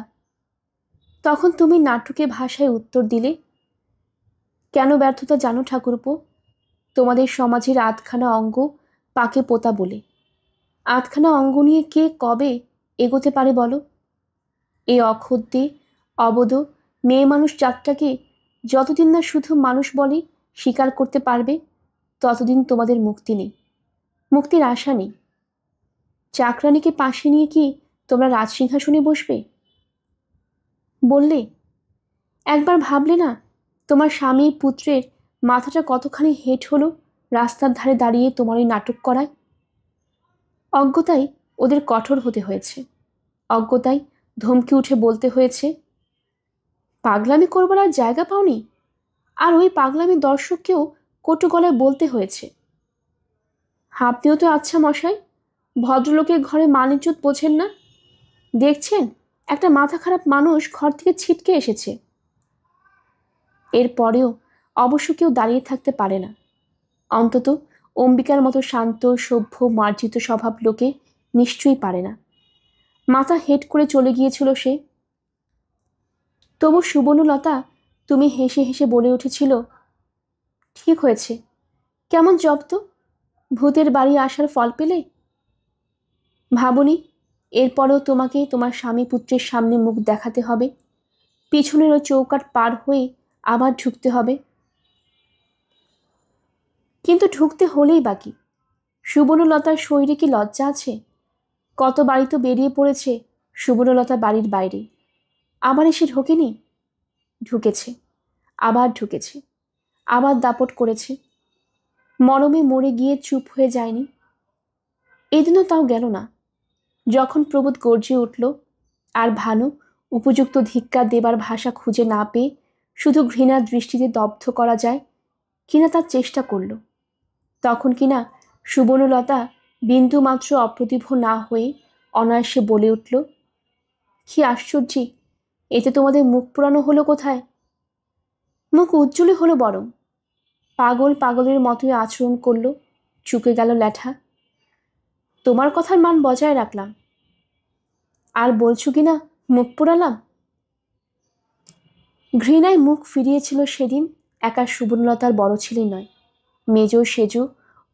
[SPEAKER 1] তখন তুমি নাটকে ভাষায় উত্তর দিলে, কেন ব্যর্থতা জানো ঠাকুরপো? তোমাদের সমাজের আধখানা অঙ্গ পাকে পোতা বলে। আধখানা অঙ্গ নিয়ে কে কবে এগোতে পারে বলো? এই অক্ষুদ্রে অবধ মেয়ে মানুষ জাতটাকে যতদিন না শুধু মানুষ বলে স্বীকার করতে পারবে, ততদিন তোমাদের মুক্তি নেই, মুক্তির আশা নেই। চাকরানিকে পাশে নিয়ে কি তোমরা রাজসিংহাসনে বসবে? বললে, একবার ভাবলে না তোমার স্বামী পুত্রের মাথাটা কতখানি হেঁট হলো রাস্তার ধারে দাঁড়িয়ে তোমার ওই নাটক করায়? অজ্ঞতায় ওদের কঠোর হতে হয়েছে, অজ্ঞতায় ধমকে উঠে বলতে হয়েছে, পাগলামি করবার আর জায়গা পাওনি? আর ওই পাগলামি দর্শককেও কটু গলায় বলতে হয়েছে, আপনিও তো আচ্ছা মশাই, ভদ্রলোকের ঘরে মান ইজ্জত বোঝেন না? দেখছেন একটা মাথা খারাপ মানুষ ঘর থেকে ছিটকে এসেছে। এরপরেও অবশ্য কেউ দাঁড়িয়ে থাকতে পারে না, অন্তত অম্বিকার মতো শান্ত সভ্য মার্জিত স্বভাব লোকে নিশ্চয়ই পারে না। মাথা হেঁট করে চলে গিয়েছিল সে। তবু সুবর্ণলতা তুমি হেসে হেসে বলে উঠেছিল, ঠিক হয়েছে, কেমন জব্দ, ভূতের বাড়ি আসার ফল পেলে? ভাবনি এরপরেও তোমাকে তোমার স্বামী পুত্রের সামনে মুখ দেখাতে হবে, পিছনের ওই চৌকাট পার হয়ে আবার ঢুকতে হবে? কিন্তু ঢুকতে হলেই বাকি, সুবর্ণলতার শরীরে কি লজ্জা আছে? কত বাড়ি তো বেরিয়ে পড়েছে সুবর্ণলতা বাড়ির বাইরে, আবার এসে ঢোকেনি? ঢুকেছে, আবার ঢুকেছে, আবার দাপট করেছে, মরমে মরে গিয়ে চুপ হয়ে যায়নি। এদিনও তাও গেল না, যখন প্রবোধ গর্জে উঠল আর ভানু উপযুক্ত ধিক্কার দেবার ভাষা খুঁজে না পেয়ে শুধু ঘৃণার দৃষ্টিতে দগ্ধ করা যায় কিনা তার চেষ্টা করল, তখন কিনা সুবর্ণলতা বিন্দুমাত্র অপ্রতিভ না হয়ে অনায়াসে বলে উঠল, কি আশ্চর্য, এতে তোমাদের মুখ পোড়ানো হলো কোথায়? মুখ উজ্জ্বলই হলো বরং। পাগল পাগলের মতোই আচরণ করল, চুকে গেল ল্যাঠা। তোমার কথার মান বজায় রাখলাম, আর বলছো কিনা মুখ পোড়ালাম? ঘৃণায় মুখ ফিরিয়েছিল সেদিন একা সুবর্ণলতার বড় ছেলে নয়, মেজ সেজু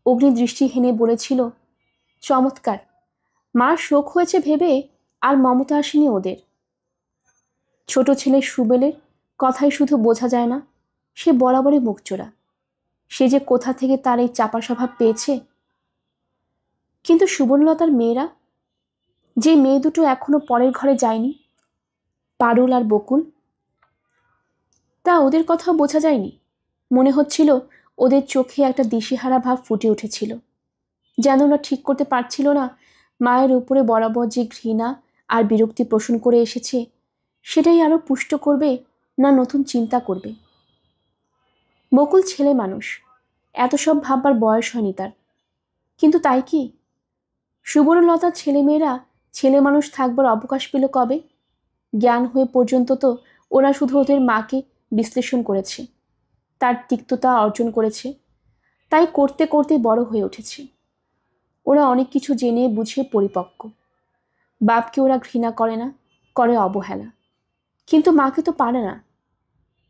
[SPEAKER 1] অগ্নিদৃষ্টি হেনে বলেছিল, চমৎকার, মার শোক হয়েছে ভেবে আর মমতা আসেনি ওদের। ছোট ছেলে সুবেলের কথাই শুধু বোঝা যায় না, সে বরাবরই মুখচোরা। সে যে কোথা থেকে তার এই চাপা স্বভাব পেয়েছে। কিন্তু সুবর্ণলতার মেয়েরা, যে মেয়ে দুটো এখনো পরের ঘরে যায়নি, পারুল আর বকুল, তা ওদের কথাও বোঝা যায়নি। মনে হচ্ছিল ওদের চোখে একটা দিশেহারা ভাব ফুটে উঠেছিল, যেন ওরা ঠিক করতে পারছিল না মায়ের উপরে বরাবর যে ঘৃণা আর বিরক্তি পোষণ করে এসেছে সেটাই আরও পুষ্ট করবে না নতুন চিন্তা করবে। বকুল ছেলে মানুষ, এত সব ভাববার বয়স হয়নি তার। কিন্তু তাই কি? সুবর্ণলতার ছেলেমেয়েরা ছেলে মানুষ থাকবার অবকাশ পেল কবে? জ্ঞান হয়ে পর্যন্ত তো ওরা শুধু ওদের মাকে বিশ্লেষণ করেছে, তার তিক্ততা অর্জন করেছে, তাই করতে করতে বড় হয়ে উঠেছে। ওরা অনেক কিছু জেনে বুঝে পরিপক্ক। বাপকে ওরা ঘৃণা করে না, করে অবহেলা। কিন্তু মাকে তো পারে না।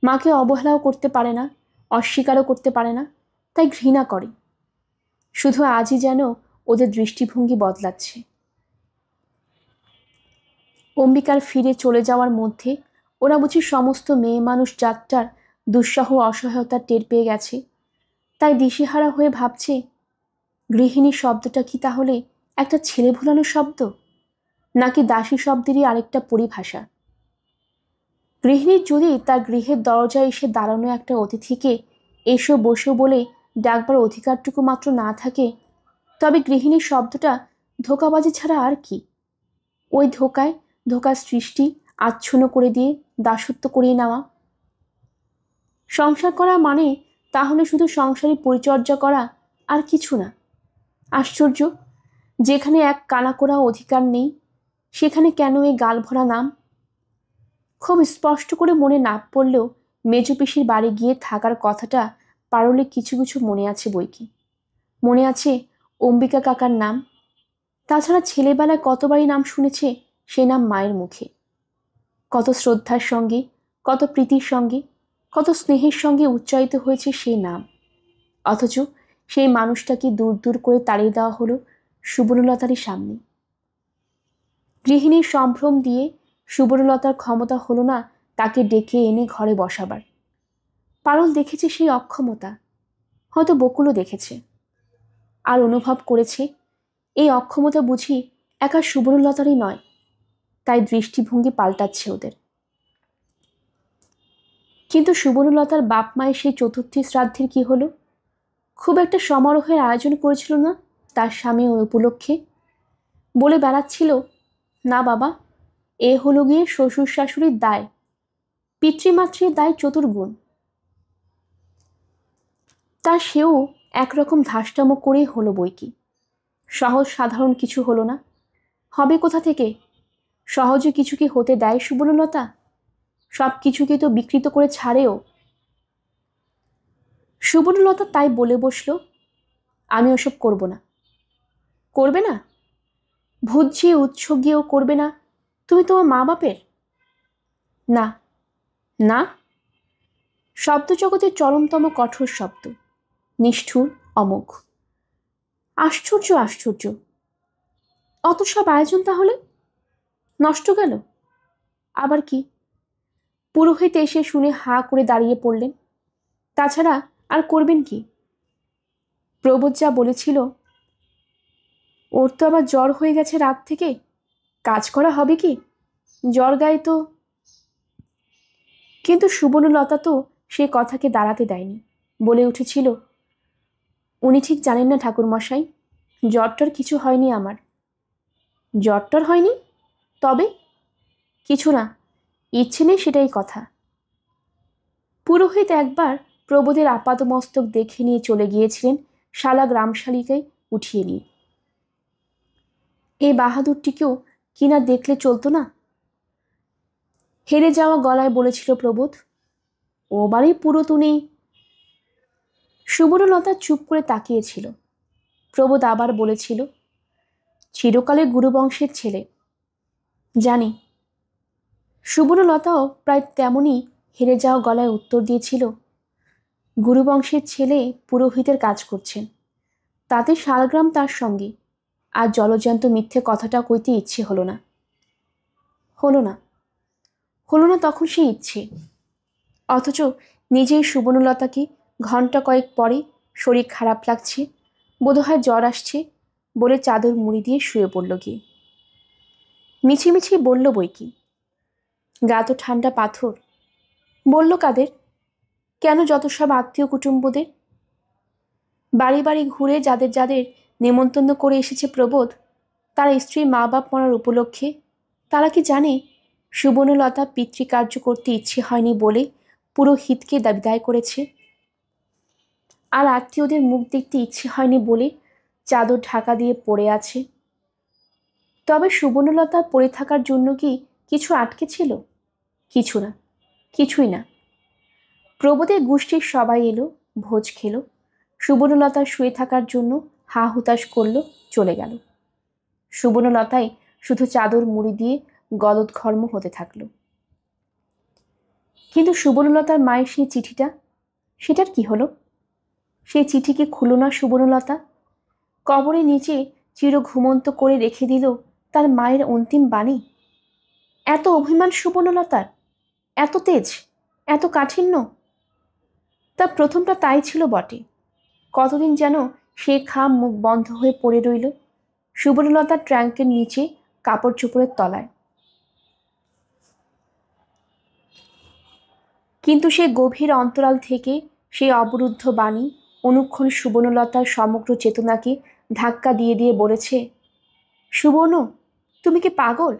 [SPEAKER 1] মাকে অবহেলাও করতে পারে না, অস্বীকারও করতে পারে না, তাই ঘৃণা করে। শুধু আজই যেন ওদের দৃষ্টিভঙ্গি বদলাচ্ছে। অম্বিকার ফিরে চলে যাওয়ার মধ্যে ওরা বুঝি সমস্ত মেয়ে মানুষ জাতটার দুঃসহ অসহায়তা টের পেয়ে গেছে, তাই দিশেহারা হয়ে ভাবছে গৃহিণী শব্দটা কি তাহলে একটা ছেলে ভুলানো শব্দ, নাকি দাসী শব্দেরই আরেকটা পরিভাষা? গৃহিণীর যদি তার গৃহের দরজায় এসে দাঁড়ানো একটা অতিথিকে এসো বসো বলে ডাকবার অধিকারটুকু মাত্র না থাকে, তবে গৃহিণীর শব্দটা ধোঁকাবাজি ছাড়া আর কি? ওই ধোঁকায় ধোঁকার সৃষ্টি আচ্ছন্ন করে দিয়ে দাসত্ব করিয়ে নেওয়া। সংসার করা মানে তাহলে শুধু সংসারী পরিচর্যা করা, আর কিছু না। আশ্চর্য, যেখানে এক কানা করা অধিকার নেই সেখানে কেন এই গালভরা নাম? খুব স্পষ্ট করে মনে না পড়লেও মেজো পিসির বাড়ি গিয়ে থাকার কথাটা পারলে কিছু কিছু মনে আছে বইকি। মনে আছে অম্বিকা কাকার নাম। তাছাড়া ছেলেবেলায় কতবারই নাম শুনেছে সে নাম মায়ের মুখে। কত শ্রদ্ধার সঙ্গে, কত প্রীতির সঙ্গে, কত স্নেহের সঙ্গে উচ্চারিত হয়েছে সেই নাম। অথচ সেই মানুষটাকে দূর দূর করে তাড়িয়ে দেওয়া হলো সুবর্ণলতারই সামনে। গৃহিণীর সম্ভ্রম দিয়ে সুবর্ণলতার ক্ষমতা হলো না তাকে ডেকে এনে ঘরে বসাবার। পারুল দেখেছে সেই অক্ষমতা, হয়তো বকুলও দেখেছে, আর অনুভব করেছে এই অক্ষমতা বুঝি একা সুবর্ণলতারই নয়, তাই দৃষ্টিভঙ্গি পাল্টাচ্ছে ওদের। কিন্তু সুবর্ণলতার বাপ মায়ের সেই চতুর্থী শ্রাদ্ধের কি হলো? খুব একটা সমারোহের আয়োজন করেছিল না তার স্বামী ওই উপলক্ষে? বলে বেড়াচ্ছিল, না বাবা, এ হলো গিয়ে শ্বশুর শাশুড়ির দায়, পিতৃমাতৃর দায় চতুর্গুণ। তা সেও একরকম ধাস্টামো করেই হলো বইকি। সহজ সাধারণ কিছু হলো না। হবে কোথা থেকে? সহজে কিছু কি হতে দেয় সুবর্ণলতা? সব কিছুকে তো বিকৃত করে ছাড়েও। সুবর্ণলতা তাই বলে বসল, আমি ওসব করব না। করবে না? ভুজ্যে উৎসর্গীয় করবে না তুমি তোমার মা বাপের? না না, শব্দ জগতের চরমতম কঠোর শব্দ, নিষ্ঠুর, অমোঘ। আশ্চর্য আশ্চর্য, অত সব আয়োজন তাহলে নষ্ট গেল? আবার কি? পুরোহিত এসে শুনে হাঁ করে দাঁড়িয়ে পড়লেন। তাছাড়া আর করবেন কি? প্রবোধ যা বলেছিল, ওর তো আবার জ্বর হয়ে গেছে রাত থেকে, কাজ করা হবে কি? জ্বর গায়ে তো। কিন্তু সুবর্ণলতা তো সে কথাকে দাঁড়াতে দেয়নি, বলে উঠেছিল, উনি ঠিক জানেন না ঠাকুরমশাই, জ্বরটার কিছু হয়নি আমার। জ্বরটার হয়নি? তবে কিছু না, ইচ্ছে নেই সেটাই কথা। পুরোহিত একবার প্রবোধের আপাতমস্তক দেখে নিয়ে চলে গিয়েছিলেন শালা গ্রামশালীকে উঠিয়ে নিয়ে। এই বাহাদুরটিকেও কিনা দেখলে চলতো না? হেরে যাওয়া গলায় বলেছিল প্রবোধ, ও বাড়ি পুরোতুনি। সুবর্ণলতা চুপ করে তাকিয়েছিল। প্রবোধ আবার বলেছিল, চিরকালে গুরুবংশের ছেলে। জানি। সুবর্ণলতাও প্রায় তেমনই হেরে যাওয়া গলায় উত্তর দিয়েছিল, গুরুবংশের ছেলে পুরোহিতের কাজ করছেন, তাতে শালগ্রাম তার সঙ্গে। আর জলজ্যান্ত মিথ্যে কথাটা কইতে ইচ্ছে হলো না। হলো না, হলো না তখন সেই ইচ্ছে। অথচ নিজেই সুবর্ণলতাকে ঘন্টা কয়েক পরে শরীর খারাপ লাগছে, বোধহয় জ্বর আসছে, বলে চাদর মুড়ি দিয়ে শুয়ে পড়ল গিয়ে। মিছিমিছি বলল বই কি, গা তো ঠান্ডা পাথর। বলল কাদের? কেন যত সব আত্মীয় কুটুম্বদের। বাড়ি বাড়ি ঘুরে যাদের যাদের নেমন্তন্ন করে এসেছে প্রবোধ, তারা স্ত্রীর মা বাপ মরার উপলক্ষে, তারা কি জানে সুবর্ণলতা পিতৃকার্য করতে ইচ্ছে হয়নি বলে পুরোহিতকে বিদায় করেছে, আর আত্মীয়দের মুখ দেখতে ইচ্ছে হয়নি বলে চাদর ঢাকা দিয়ে পড়ে আছে? তবে সুবর্ণলতা পড়ে থাকার জন্য কি কিছু আটকে ছিল? কিছু না, কিছুই না। প্রবোধের গোষ্ঠীর সবাই এলো, ভোজ খেলো, সুবর্ণলতা শুয়ে থাকার জন্য হা হুতাশ করলো, চলে গেল। সুবর্ণলতাই শুধু চাদর মুড়ি দিয়ে গলদঘর্ম হতে থাকলো। কিন্তু সুবর্ণলতার মায়ের সেই চিঠিটা, সেটার কি হলো? সেই চিঠিকে খুলো না সুবর্ণলতা। কবরের নিচে চির ঘুমন্ত করে রেখে দিল তার মায়ের অন্তিম বাণী। এত অভিমান সুবর্ণলতার, এত তেজ, এত কাঠিন্য। তার প্রথমটা তাই ছিল বটে। কতদিন যেন সে খাম মুখ বন্ধ হয়ে পড়ে রইল সুবর্ণলতার ট্র্যাঙ্কের নিচে কাপড় চোপড়ের তলায়। কিন্তু সে গভীর অন্তরাল থেকে সেই অবরুদ্ধ বাণী অনুক্ষণ সুবর্ণলতার সমগ্র চেতনাকে ধাক্কা দিয়ে দিয়ে বলেছে, সুবর্ণ, তুমি কি পাগল?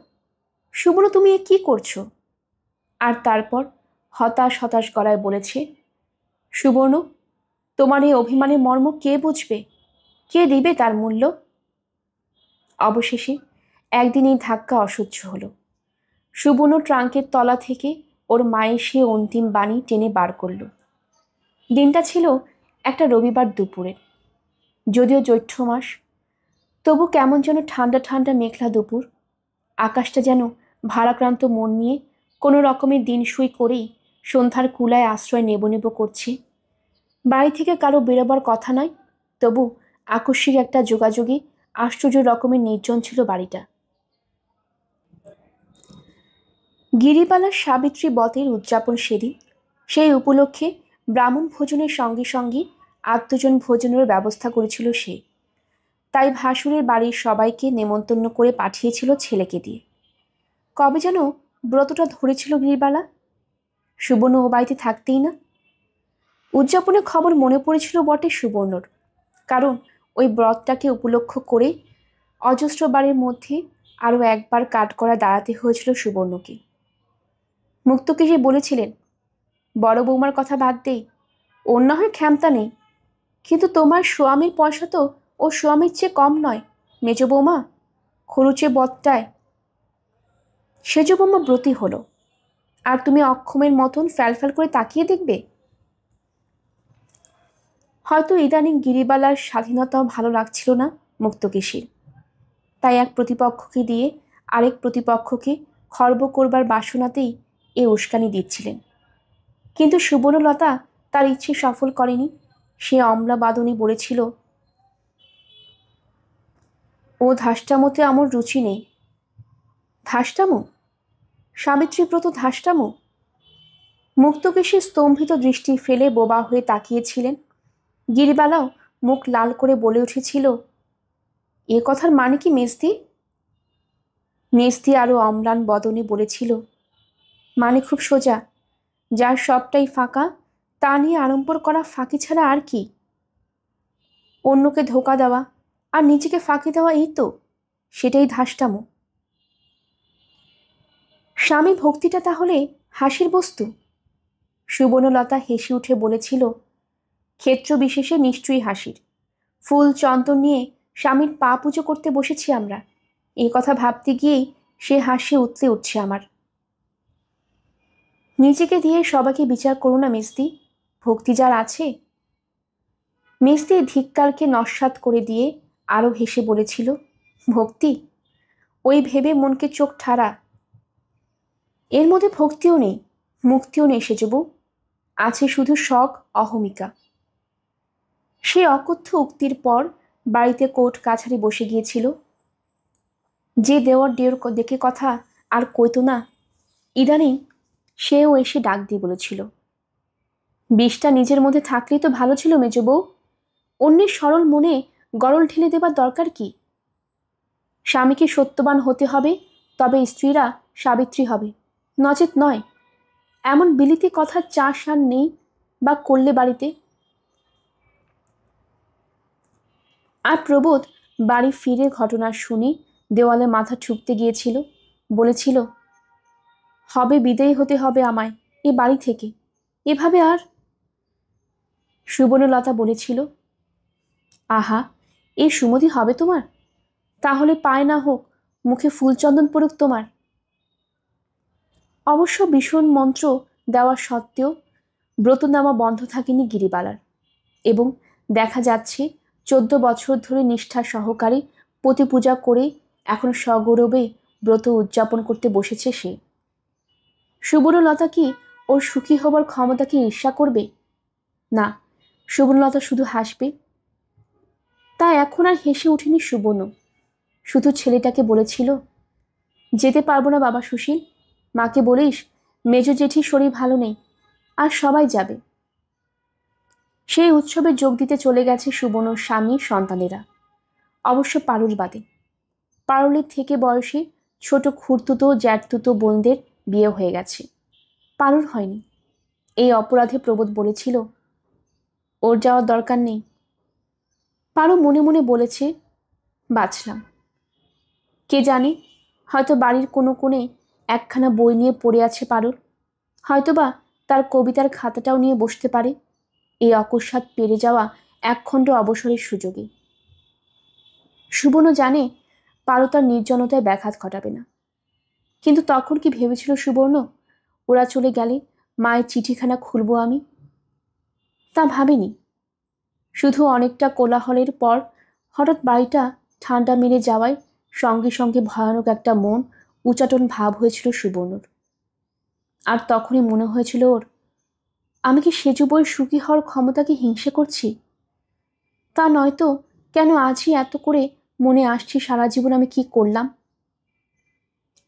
[SPEAKER 1] সুবর্ণ, তুমি এ কি করছো? আর তারপর হতাশ হতাশ গলায় বলেছে, সুবর্ণ, তোমার এই অভিমানের মর্ম কে বুঝবে? কে দিবে তার মূল্য? অবশেষে একদিন এই ধাক্কা অসহ্য হলো। সুবর্ণ ট্রাঙ্কের তলা থেকে ওর মায়ের সে অন্তিম বাণী টেনে বার করল। দিনটা ছিল একটা রবিবার দুপুরের, যদিও জ্যৈষ্ঠ মাস, তবু কেমন যেন ঠান্ডা ঠান্ডা মেঘলা দুপুর। আকাশটা যেন ভারাক্রান্ত মন নিয়ে কোনো রকমের দিন শুই করেই সন্ধ্যার কুলায় আশ্রয় নেব নেব করছে। বাড়ি থেকে কারো বেরোবার কথা নয়, তবু আকস্মিক একটা যোগাযোগে আশ্চর্য রকমের নির্জন ছিল বাড়িটা। গিরিবালার সাবিত্রী বতের উদযাপন সেদিন। সেই উপলক্ষে ব্রাহ্মণ ভোজনের সঙ্গে সঙ্গে আত্মজন ভোজনেরও ব্যবস্থা করেছিল সে। তাই ভাসুরের বাড়ির সবাইকে নেমন্তন্ন করে পাঠিয়েছিল ছেলেকে দিয়ে। কবে যেন ব্রতটা ধরেছিল গিরিবালা, সুবর্ণ ও বাড়িতে থাকতেই না। উদযাপনের খবর মনে পড়েছিল বটে সুবর্ণর, কারণ ওই ব্রতটাকে উপলক্ষ করে অজস্র বাড়ির মধ্যে আরও একবার কাঠ করা দাঁড়াতে হয়েছিল সুবর্ণকে। মুক্তকেশী বলেছিলেন, বড় বৌমার কথা বাদ দেই, ওর না হয় ক্ষমতা নেই, কিন্তু তোমার স্বামীর পয়সা তো ও স্বামীর চেয়ে কম নয় মেজ বৌমা। খরুচে বদটায় সেজ বৌমা ব্রতী হলো, আর তুমি অক্ষমের মতন ফ্যালফ্যাল করে তাকিয়ে দেখবে? হয়তো ইদানিং গিরিবালার স্বাধীনতাও ভালো লাগছিল না মুক্তকেশীর, তাই এক প্রতিপক্ষকে দিয়ে আরেক প্রতিপক্ষকে খর্ব করবার বাসনাতেই এ উস্কানি দিচ্ছিলেন। কিন্তু সুবর্ণলতা তার ইচ্ছে সফল করেনি। সে অম্লা বাদনে বলেছিল, ও ধাষ্টামোতে আমার রুচি নেই। ধাষ্টামো? সাবিত্রীব্রত ধাষ্টামো? মুক্তকেশী স্তম্ভিত দৃষ্টি ফেলে বোবা হয়ে তাকিয়েছিলেন। গিরিবালাও মুখ লাল করে বলে উঠেছিল, এ কথার মানে কি মেজদি? মেজদি আরও অম্লান বদনে বলেছিল, মানে খুব সোজা, যার সবটাই ফাঁকা তা নিয়ে আড়ম্বর করা ফাঁকি ছাড়া আর কি? অন্যকে ধোকা দেওয়া আর নিজেকে ফাঁকি দেওয়া, এই তো, সেটাই ধাষ্টামো। স্বামী ভক্তিটা তাহলে হাসির বস্তু? সুবর্ণলতা হেসে উঠে বলেছিল, ক্ষেত্র বিশেষে নিশ্চয়ই হাসির। ফুল চন্দন নিয়ে স্বামীর পা পুজো করতে বসেছি আমরা, এই কথা ভাবতে গিয়েই সে হাসি উতলে উঠছে আমার। নিজেকে দিয়ে সবাইকে বিচার করো না মেজদি, ভক্তি যার আছে। মেজদি ধিক্কারকে নস্যাৎ করে দিয়ে আরও হেসে বলেছিল, ভক্তি? ওই ভেবে মনকে চোখ ঠাড়া। এর মধ্যে ভক্তিও নেই, মুক্তিও নেই সেজবু, আছে শুধু শখ, অহমিকা। সে অকথ্য উক্তির পর বাড়িতে কোর্ট কাছারি বসে গিয়েছিল। যে দেওয়ার ডেওর দেখে কথা আর কইতো না, ইদানিং সেও এসে ডাক দিয়ে বলেছিল, বিষটা নিজের মধ্যে থাকলেই তো ভালো ছিল মেজ বউ, অন্যের সরল মনে গরল ঢেলে দেবার দরকার কি? স্বামীকে সত্যবান হতে হবে, তবে স্ত্রীরা সাবিত্রী হবে, নচেত নয়। এমন বিলিতি কথা চাষ আর নেই বা করলে বাড়িতে। আর প্রবোধ বাড়ি ফিরে ঘটনা শুনে দেওয়ালে মাথা ঠুকতে গিয়েছিল, বলেছিল, হবে বিদায়ী হতে হবে আমায় এ বাড়ি থেকে, এভাবে আর। সুবর্ণলতা বলেছিল, আহা, এ সুমতি হবে তোমার? তাহলে পায় না হোক, মুখে ফুলচন্দন পড়ুক তোমার। অবশ্য ভীষণ মন্ত্র দেওয়া সত্ত্বেও ব্রতনামা বন্ধ থাকেনি গিরিবালার, এবং দেখা যাচ্ছে 14 বছর ধরে নিষ্ঠা সহকারে পতি পূজা করে এখন সগৌরবে ব্রত উদযাপন করতে বসেছে সে। সুবর্ণলতা কি ওর সুখী হবার ক্ষমতা কি ঈর্ষা করবে? না, সুবর্ণলতা শুধু হাসবে। তা এখন আর হেসে উঠেনি সুবর্ণ, শুধু ছেলেটাকে বলেছিল, যেতে পারবো না বাবা সুশীল, মাকে বলিস মেজ জেঠির শরীর ভালো নেই, আর সবাই যাবে। সেই উৎসবে যোগ দিতে চলে গেছে সুবর্ণর স্বামী সন্তানেরা, অবশ্য পারুল বাদে। পারুলের থেকে বয়সে ছোট খুড়তুতো জ্যাঠতুতো বোনদের বিয়ে হয়ে গেছে, পারুল হয়নি। এই অপরাধে প্রবোধ বলেছিল, ওর যাওয়ার দরকার নেই। পারু মনে মনে বলেছে, বাঁচলাম। কে জানে, হয়তো বাড়ির কোনো কোণে একখানা বই নিয়ে পড়ে আছে পারুল, হয়তোবা তার কবিতার খাতাটাও নিয়ে বসতে পারে এই অকস্মাৎ পেরে যাওয়া একখণ্ড অবসরের সুযোগে। সুবর্ণ জানে পারু তার নির্জনতায় ব্যাঘাত ঘটাবে না, কিন্তু তখন কি ভেবেছিল সুবর্ণ, ওরা চলে গেলে মায়ের চিঠিখানা খুলব আমি? তা ভাবেনি। শুধু অনেকটা কোলাহলের পর হঠাৎ বাড়িটা ঠান্ডা মেরে যাওয়ায় সঙ্গে সঙ্গে ভয়ানক একটা মন উচাটন ভাব হয়েছিল সুবর্ণর। আর তখনই মনে হয়েছিল ওর, আমি কি সেজু বই সুখী হওয়ার ক্ষমতাকে হিংসে করছি? তা নয়তো কেন আজই এত করে মনে আসছে সারা জীবন আমি কি করলাম?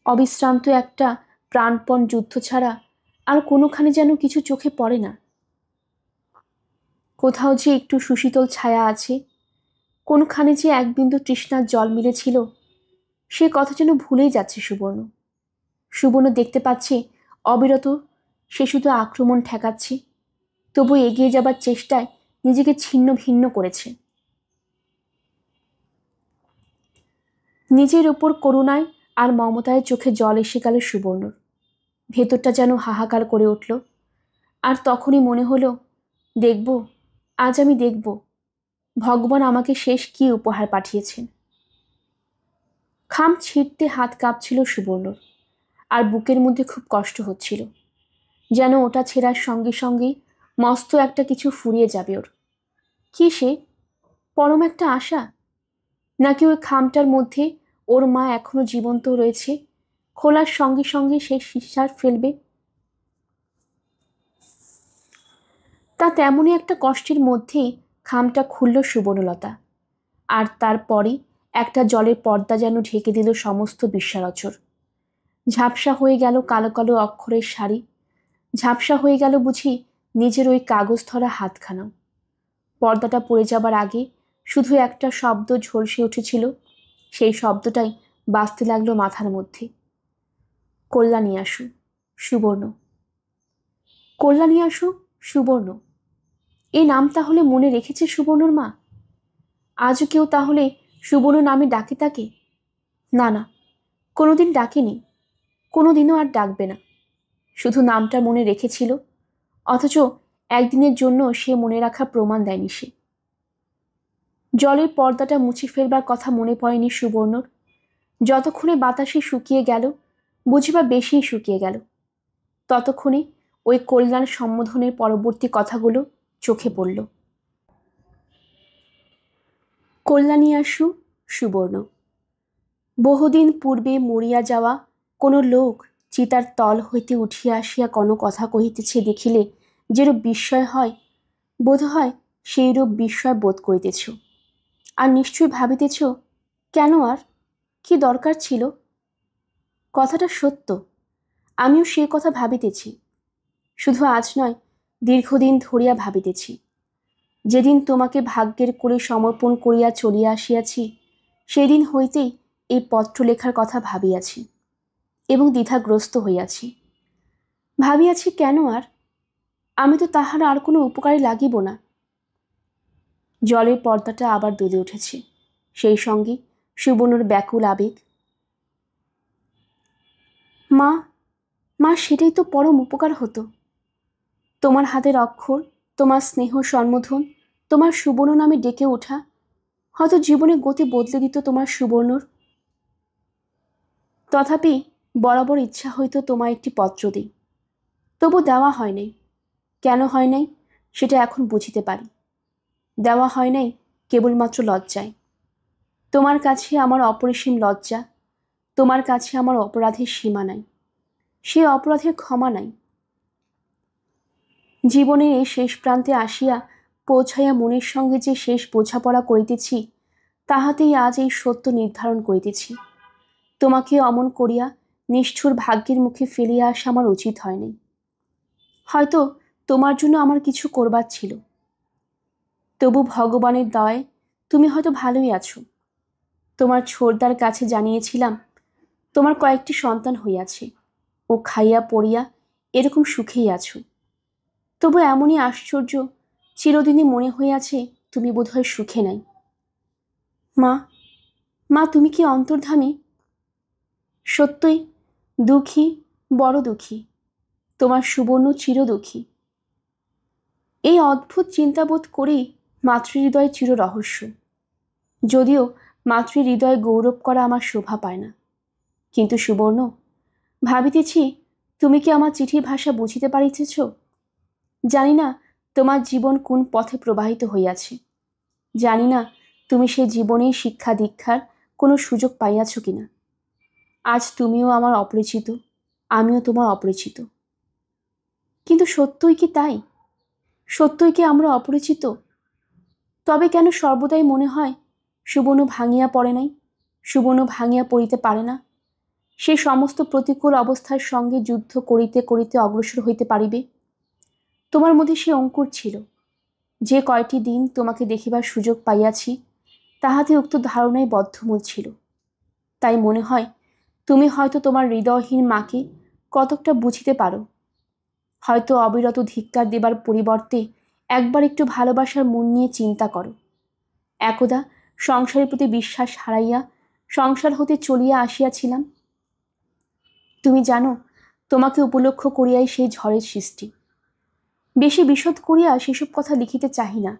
[SPEAKER 1] অবিশ্রান্ত একটা প্রাণপণ যুদ্ধ ছাড়া আর কোনোখানে যেন কিছু চোখে পড়ে না। কোথাও যে একটু সুশীতল ছায়া আছে, কোনোখানে যে এক বিন্দু তৃষ্ণার জল মিলেছিল, সে কথা যেন ভুলেই যাচ্ছে সুবর্ণ। সুবর্ণ দেখতে পাচ্ছে অবিরত সে শুধু আক্রমণ ঠেকাচ্ছে, তবু এগিয়ে যাবার চেষ্টায় নিজেকে ছিন্ন ভিন্ন করেছে। নিজের ওপর করুণায় আর মমতায় চোখে জল এসে গেল সুবর্ণর। ভেতরটা যেন হাহাকার করে উঠল। আর তখনই মনে হলো, দেখব, আজ আমি দেখব ভগবান আমাকে শেষ কি উপহার পাঠিয়েছেন। খাম ছিঁড়তে হাত কাঁপছিল সুবর্ণর, আর বুকের মধ্যে খুব কষ্ট হচ্ছিল, যেন ওটা ছেঁড়ার সঙ্গে সঙ্গেই মস্ত একটা কিছু ফুরিয়ে যাবে ওর। কি সে? পরম একটা আশা? নাকি ওই খামটার মধ্যে ওর মা এখনো জীবন্ত রয়েছে, খোলার সঙ্গে সঙ্গে সে নিঃশ্বাস ফেলবে? তা তেমনই একটা কষ্টের মধ্যেই খামটা খুলল সুবর্ণলতা, আর তারপরে একটা জলের পর্দা যেন ঢেকে দিল সমস্ত বিশ্বারচর। ঝাপসা হয়ে গেল কালো কালো অক্ষরের শাড়ি, ঝাপসা হয়ে গেল বুঝি নিজের ওই কাগজ ধরা হাতখানা। পর্দাটা পড়ে যাবার আগে শুধু একটা শব্দ ঝলসে উঠেছিল, সেই শব্দটাই বাজতে লাগলো মাথার মধ্যে, কল্যাণী আসু সুবর্ণ। কল্যাণী আসু সুবর্ণ, এই নাম তাহলে মনে রেখেছে সুবর্ণর মা? আজও কেউ তাহলে সুবর্ণ নামে ডাকে তাকে? না না, কোনোদিন ডাকেনি, কোনোদিনও আর ডাকবে না। শুধু নামটা মনে রেখেছিল, অথচ একদিনের জন্য সে মনে রাখার প্রমাণ দেয়নি সে। জলের পর্দাটা মুছে ফেলবার কথা মনে পড়েনি সুবর্ণর। যতক্ষণে বাতাসে শুকিয়ে গেল, বুঝিবা বেশিই শুকিয়ে গেল, ততক্ষণে ওই কল্যাণ সম্বোধনের পরবর্তী কথাগুলো চোখে পড়ল। কল্যাণী আসু সুবর্ণ। বহুদিন পূর্বে মরিয়া যাওয়া কোনো লোক চিতার তল হইতে উঠিয়া আসিয়া কোনো কথা কহিতেছে দেখিলে যেরূপ বিস্ময় হয়, বোধ হয় সেইরূপ বিস্ময় বোধ করিতেছ। আর নিশ্চয়ই ভাবিতেছ, কেন আর কি দরকার ছিল? কথাটা সত্য, আমিও সেই কথা ভাবিতেছি। শুধু আজ নয়, দীর্ঘদিন ধরিয়া ভাবিতেছি। যেদিন তোমাকে ভাগ্যের করে সমর্পণ করিয়া চলিয়া আসিয়াছি, সেদিন হইতেই এই পত্র লেখার কথা ভাবিয়াছি এবং দ্বিধাগ্রস্ত হইয়াছি। ভাবিয়াছি কেন আর, আমি তো তাহার আর কোনো উপকারে লাগিব না। জলের পর্দাটা আবার দুলে উঠেছে, সেই সঙ্গে সুবর্ণর ব্যাকুল আবেগ। মা, মা, সেটাই তো পরম উপকার হতো। তোমার হাতের অক্ষর, তোমার স্নেহ সম্বোধন, তোমার সুবর্ণ নামে ডেকে ওঠা হয়তো জীবনে গতি বদলে দিত তোমার সুবর্ণর। তথাপি বরাবর ইচ্ছা হইতো তোমায় একটি পত্র দিই, তবু দেওয়া হয় নাই। কেন হয় নাই সেটা এখন বুঝিতে পারি। দেওয়া হয় নাই কেবলমাত্র লজ্জায়। তোমার কাছে আমার অপরিসীম লজ্জা, তোমার কাছে আমার অপরাধের সীমা নাই, সে অপরাধের ক্ষমা নাই। জীবনের এই শেষ প্রান্তে আসিয়া পৌঁছাইয়া মনের সঙ্গে যে শেষ বোঝাপড়া করিতেছি, তাহাতেই আজ এই সত্য নির্ধারণ করিতেছি, তোমাকে অমন করিয়া নিষ্ঠুর ভাগ্যের মুখে ফেলিয়া আসা আমার উচিত হয়নি। হয়তো তোমার জন্য আমার কিছু করবার ছিল, তবু ভগবানের দয়ায় তুমি হয়তো ভালোই আছো। তোমার ছোটদার কাছে জানিয়েছিলাম তোমার কয়েকটি সন্তান হইয়াছে, ও খাইয়া পড়িয়া এরকম সুখেই আছো। তবু এমনই আশ্চর্য, চিরদিনই মনে হইয়াছে তুমি বোধহয় সুখে নাই। মা, মা, তুমি কি অন্তর্ধামী? সত্যই দুঃখী, বড় দুঃখী। তোমার সুবর্ণ চিরদুঃখী। এই অদ্ভুত চিন্তাবোধ করেই মাতৃহৃদয় চির রহস্য। যদিও মাতৃহৃদয়ে গৌরব করা আমার শোভা পায় না, কিন্তু সুবর্ণ, ভাবিতেছি তুমি কি আমার চিঠির ভাষা বুঝিতে পারিতেছ? জানি না তোমার জীবন কোন পথে প্রবাহিত হইয়াছে, জানি না তুমি সে জীবনেই শিক্ষা দীক্ষার কোনো সুযোগ পাইয়াছ কিনা। আজ তুমিও আমার অপরিচিত, আমিও তোমার অপরিচিত। কিন্তু সত্যই কি তাই? সত্যই কি আমরা অপরিচিত? তবে কেন সর্বদাই মনে হয় সুবর্ণ ভাঙিয়া পড়ে নাই, সুবর্ণ ভাঙিয়া পড়িতে পারে না? সে সমস্ত প্রতিকূল অবস্থার সঙ্গে যুদ্ধ করিতে করিতে অগ্রসর হইতে পারিবে। তোমার মধ্যে সে অঙ্কুর ছিল। যে কয়টি দিন তোমাকে দেখিবার সুযোগ পাইয়াছি, তাহাতে উক্ত ধারণাই বদ্ধমূল ছিল। তাই মনে হয় তুমি হয়তো তোমার হৃদয়হীন মাকে কতকটা বুঝিতে পারো। হয়তো অবিরত ধিক্কার দেবার পরিবর্তে একবার একটু ভালোবাসার মন নিয়ে চিন্তা করো। একদা সংসারের প্রতি বিশ্বাস হারাইয়া সংসার হতে চলিয়া আসিয়াছিলাম। তুমি জানো, তোমাকে উপলক্ষ করিয়াই সেই ঝড়ের সৃষ্টি। বেশি বিশদ করিয়া সেসব কথা লিখিতে চাহি না।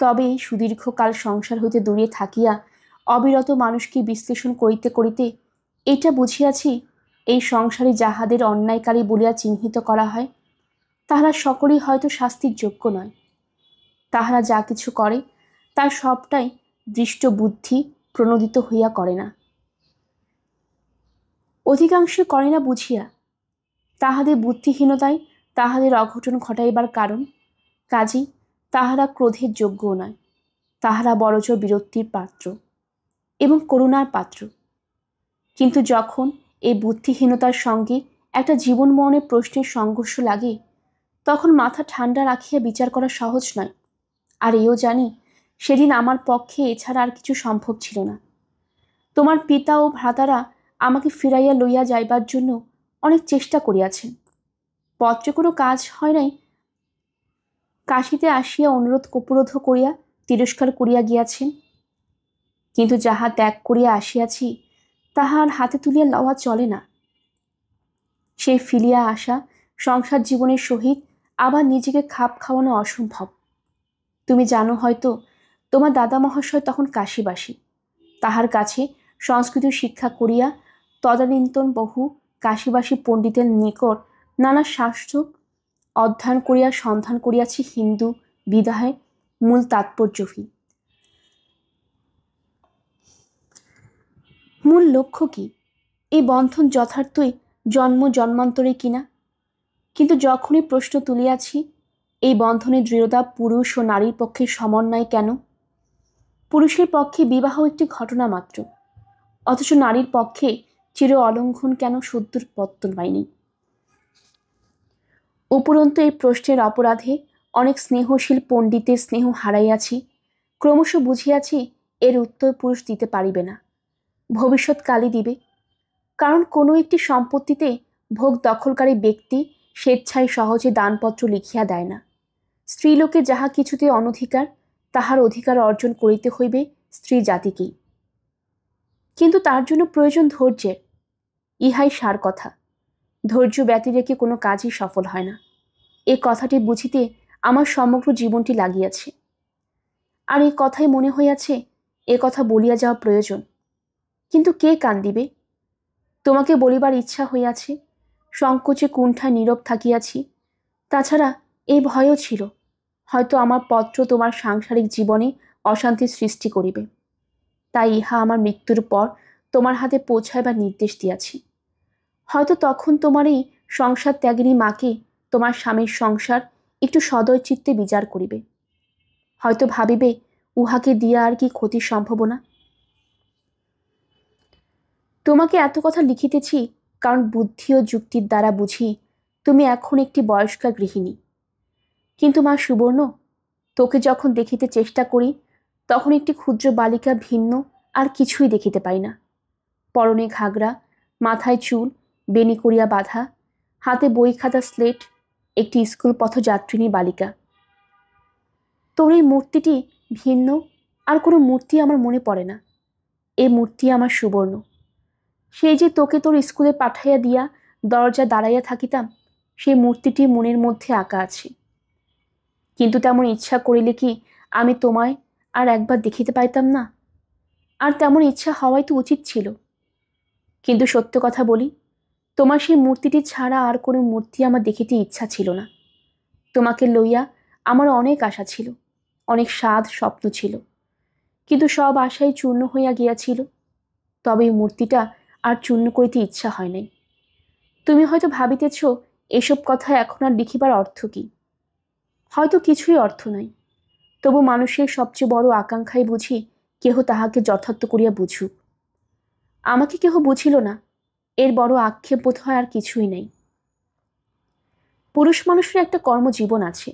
[SPEAKER 1] তবে সুদীর্ঘকাল সংসার হইতে দূরে থাকিয়া অবিরত মানুষকে বিশ্লেষণ করিতে করিতে এটা বুঝিয়াছি, এই সংসারে যাহাদের অন্যায়কারী বলিয়া চিহ্নিত করা হয়, তাহারা সকলেই হয়তো শাস্তির যোগ্য নয়। তাহারা যা কিছু করে তার সবটাই দৃষ্ট বুদ্ধি প্রণোদিত হইয়া করে না, অধিকাংশ করে না বুঝিয়া। তাহাদের বুদ্ধিহীনতাই তাহাদের অঘটন ঘটাইবার কারণ। কাজেই তাহারা ক্রোধের যোগ্যও নয়, তাহারা বড়জোর বিরক্তির পাত্র এবং করুণার পাত্র। কিন্তু যখন এই বুদ্ধিহীনতার সঙ্গে একটা জীবন মরণের প্রশ্নের সংঘর্ষ লাগে, তখন মাথা ঠান্ডা রাখিয়া বিচার করা সহজ নয়। আর এও জানি, সেদিন আমার পক্ষে এছাড়া আর কিছু সম্ভব ছিল না। তোমার পিতা ও ভ্রাতারা আমাকে ফিরাইয়া লইয়া যাইবার জন্য অনেক চেষ্টা করিয়াছেন। পত্রে কোনো কাজ হয় নাই। কাশিতে আসিয়া অনুরোধ উপরোধ করিয়া তিরস্কার করিয়া গিয়াছেন। কিন্তু যাহা ত্যাগ করিয়া আসিয়াছি, তাহা আর হাতে তুলিয়া লওয়া চলে না। সেই ফিরিয়া আসা সংসার জীবনের সহিত আবার নিজেকে খাপ খাওয়ানো অসম্ভব। তুমি জানো হয়তো, তোমার দাদা মহাশয় তখন কাশীবাসী। তাহার কাছে সংস্কৃত শিক্ষা করিয়া তদানীন্তন বহু কাশীবাসী পণ্ডিতের নিকট নানা শাস্ত্র অধ্যয়ন করিয়া সন্ধান করিয়াছি হিন্দু বিদায়ের মূল তাৎপর্যহী। মূল লক্ষ্য কি? এই বন্ধন যথার্থই জন্ম জন্মান্তরে কিনা? কিন্তু যখনই প্রশ্ন তুলিয়াছি, এই বন্ধনের দৃঢ়তা পুরুষ ও নারীর পক্ষে সমন্বয় কেন? পুরুষের পক্ষে বিবাহ একটি ঘটনা মাত্র, অথচ নারীর পক্ষে চির অলঙ্ঘন কেন সদ্যুর পত্তন হয়নি? উপরন্তু এই প্রশ্নের অপরাধে অনেক স্নেহশীল পণ্ডিতের স্নেহ হারাইয়াছি। ক্রমশ বুঝিয়াছি এর উত্তর পুরুষ দিতে পারিবে না। ভবিষ্যৎকালই দিবে। কারণ কোনো একটি সম্পত্তিতে ভোগ দখলকারী ব্যক্তি স্বেচ্ছায় সহজে দানপত্র লিখিয়া দেয় না। স্ত্রীলোকে যাহা কিছুতে অনধিকার, তাহার অধিকার অর্জন করিতে হইবে স্ত্রী জাতিকেই। কিন্তু তার জন্য প্রয়োজন ধৈর্যের। ইহাই সার কথা। ধৈর্য ব্যতিরেকে কোনো কাজই সফল হয় না। এ কথাটি বুঝিতে আমার সমগ্র জীবনটি লাগিয়াছে। আর এই কথাই মনে হইয়াছে এ কথা বলিয়া যাওয়া প্রয়োজন। কিন্তু কে কান দিবে? তোমাকে বলিবার ইচ্ছা হইয়াছে, সংকোচে কুণ্ঠায় নীরব থাকিয়াছি। তাছাড়া এই ভয়ও ছিল, হয়তো আমার পত্র তোমার সাংসারিক জীবনে অশান্তির সৃষ্টি করিবে। তাই ইহা আমার মৃত্যুর পর তোমার হাতে পৌঁছাইবার নির্দেশ দিয়াছি। হয়তো তখন তোমার এই সংসার ত্যাগিনী মাকে তোমার স্বামীর সংসার একটু সদয় চিত্তে বিচার করিবে। হয়তো ভাবিবে উহাকে দিয়া আর কি ক্ষতির সম্ভাবনা। তোমাকে এত কথা লিখিতেছি কারণ বুদ্ধি ও যুক্তির দ্বারা বুঝি তুমি এখন একটি বয়স্কা গৃহিণী। কিন্তু মা সুবর্ণ, তোকে যখন দেখিতে চেষ্টা করি তখন একটি ক্ষুদ্র বালিকা ভিন্ন আর কিছুই দেখিতে পাই না। পরনে ঘাগরা, মাথায় চুল বেনি করিয়া বাঁধা, হাতে বই খাতা স্লেট, একটি স্কুল পথযাত্রিণী বালিকা। তোর এই মূর্তিটি ভিন্ন, আর কোনো মূর্তি আমার মনে পড়ে না। এই মূর্তি আমার সুবর্ণ। সেই যে তোকে তোর স্কুলে পাঠাইয়া দিয়া দরজা দাঁড়াইয়া থাকিতাম, সেই মূর্তিটি মনের মধ্যে আঁকা আছে। কিন্তু তেমন ইচ্ছা করিলে কি আমি তোমায় আর একবার দেখিতে পাইতাম না? আর তেমন ইচ্ছা হওয়াই তো উচিত ছিল। কিন্তু সত্য কথা বলি, তোমার সেই মূর্তিটি ছাড়া আর কোনো মূর্তি আমার দেখিতে ইচ্ছা ছিল না। তোমাকে লইয়া আমার অনেক আশা ছিল, অনেক সাধ স্বপ্ন ছিল, কিন্তু সব আশাই চূর্ণ হইয়া গিয়াছিল। তবে এই মূর্তিটা আর চূর্ণ করিতে ইচ্ছা হয় নাই। তুমি হয়তো ভাবিতেছ এসব কথা এখন আর লিখিবার অর্থ কি? হয়তো কিছুই অর্থ নাই। তবু মানুষের সবচেয়ে বড় আকাঙ্ক্ষাই বুঝি কেহ তাহাকে যথার্থ করিয়া বুঝুক। আমাকে কেহ বুঝিল না, এর বড় আক্ষেপ বোধ হয় আর কিছুই নাই। পুরুষ মানুষের একটা কর্মজীবন আছে,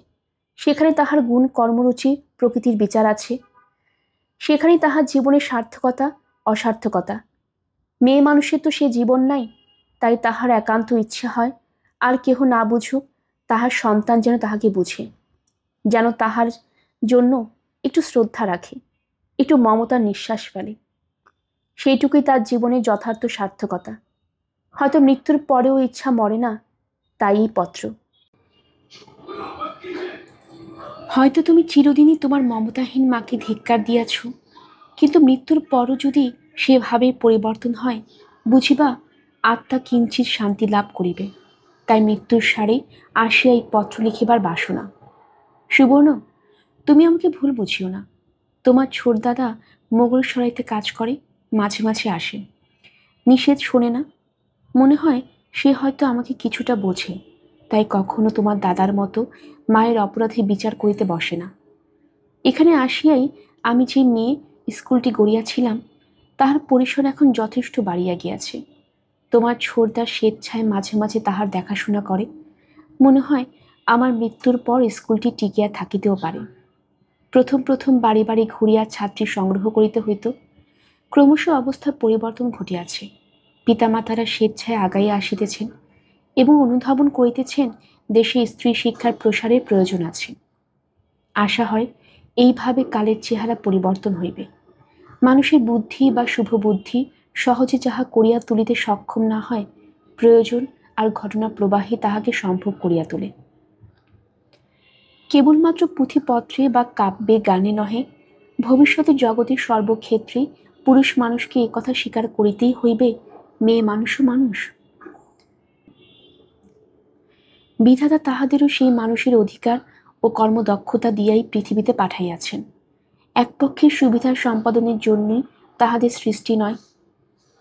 [SPEAKER 1] সেখানে তাহার গুণ কর্মরুচি প্রকৃতির বিচার আছে, সেখানেই তাহার জীবনের সার্থকতা অসার্থকতা। মেয়ে মানুষের তো সে জীবন নাই, তাই তাহার একান্ত ইচ্ছা হয় আর কেহ না বুঝুক, তাহার সন্তান যেন তাহাকে বুঝে, যেন তাহার জন্য একটু শ্রদ্ধা রাখে, একটু মমতার নিঃশ্বাস ফেলে। সেইটুকুই তার জীবনের যথার্থ সার্থকতা। হয়তো মৃত্যুর পরেও ইচ্ছা মরে না, তাই এই পত্র। হয়তো তুমি চিরদিনই তোমার মমতাহীন মাকে ধিক্কার দিয়াছ, কিন্তু মৃত্যুর পরও যদি সেভাবে পরিবর্তন হয়, বুঝিবা আত্মা কিঞ্চিৎ শান্তি লাভ করিবে। তাই মৃত্যুর সারে আসিয়া এই পত্র লিখিবার বাসনা। সুবর্ণ, তুমি আমাকে ভুল বুঝিও না। তোমার ছোটদাদা মোগলসরাইতে কাজ করে, মাঝে মাঝে আসে। নিষেধ শোনে না। মনে হয় সে হয়তো আমাকে কিছুটা বোঝে, তাই কখনো তোমার দাদার মতো মায়ের অপরাধে বিচার করিতে বসে না। এখানে আসিয়াই আমি যে মেয়ে স্কুলটি গড়িয়াছিলাম, তাহার পরিসর এখন যথেষ্ট বাড়িয়া গিয়াছে। তোমার ছোটদা স্বেচ্ছায় মাঝে মাঝে তাহার দেখাশোনা করে। মনে হয় আমার মৃত্যুর পর স্কুলটি টিকিয়া থাকিতেও পারে। প্রথম প্রথম বাড়ি বাড়ি ঘুরিয়া ছাত্রী সংগ্রহ করিতে হইত। ক্রমশ অবস্থার পরিবর্তন ঘটিয়াছে। পিতামাতারা স্বেচ্ছায় আগাইয়া আসিতেছেন এবং অনুধাবন করিতেছেন দেশে স্ত্রী শিক্ষার প্রসারের প্রয়োজন আছে। আশা হয় এইভাবে কালের চেহারা পরিবর্তন হইবে। মানুষের বুদ্ধি বা শুভ বুদ্ধি সহজে যাহা করিয়া তুলিতে সক্ষম না হয়, প্রয়োজন আর ঘটনা প্রবাহে তাহাকে সম্ভব করিয়া তোলে। কেবলমাত্র পুঁথিপত্রে বা কাব্যে গানে নহে, ভবিষ্যতে জগতের সর্বক্ষেত্রে পুরুষ মানুষকে একথা স্বীকার করিতেই হইবে, মেয়ে মানুষও মানুষ। বিধাতা তাহাদেরও সেই মানুষের অধিকার ও কর্মদক্ষতা দিয়াই পৃথিবীতে পাঠাইয়াছেন। এক পক্ষের সুবিধার সম্পাদনের জন্যই তাহাদের সৃষ্টি নয়।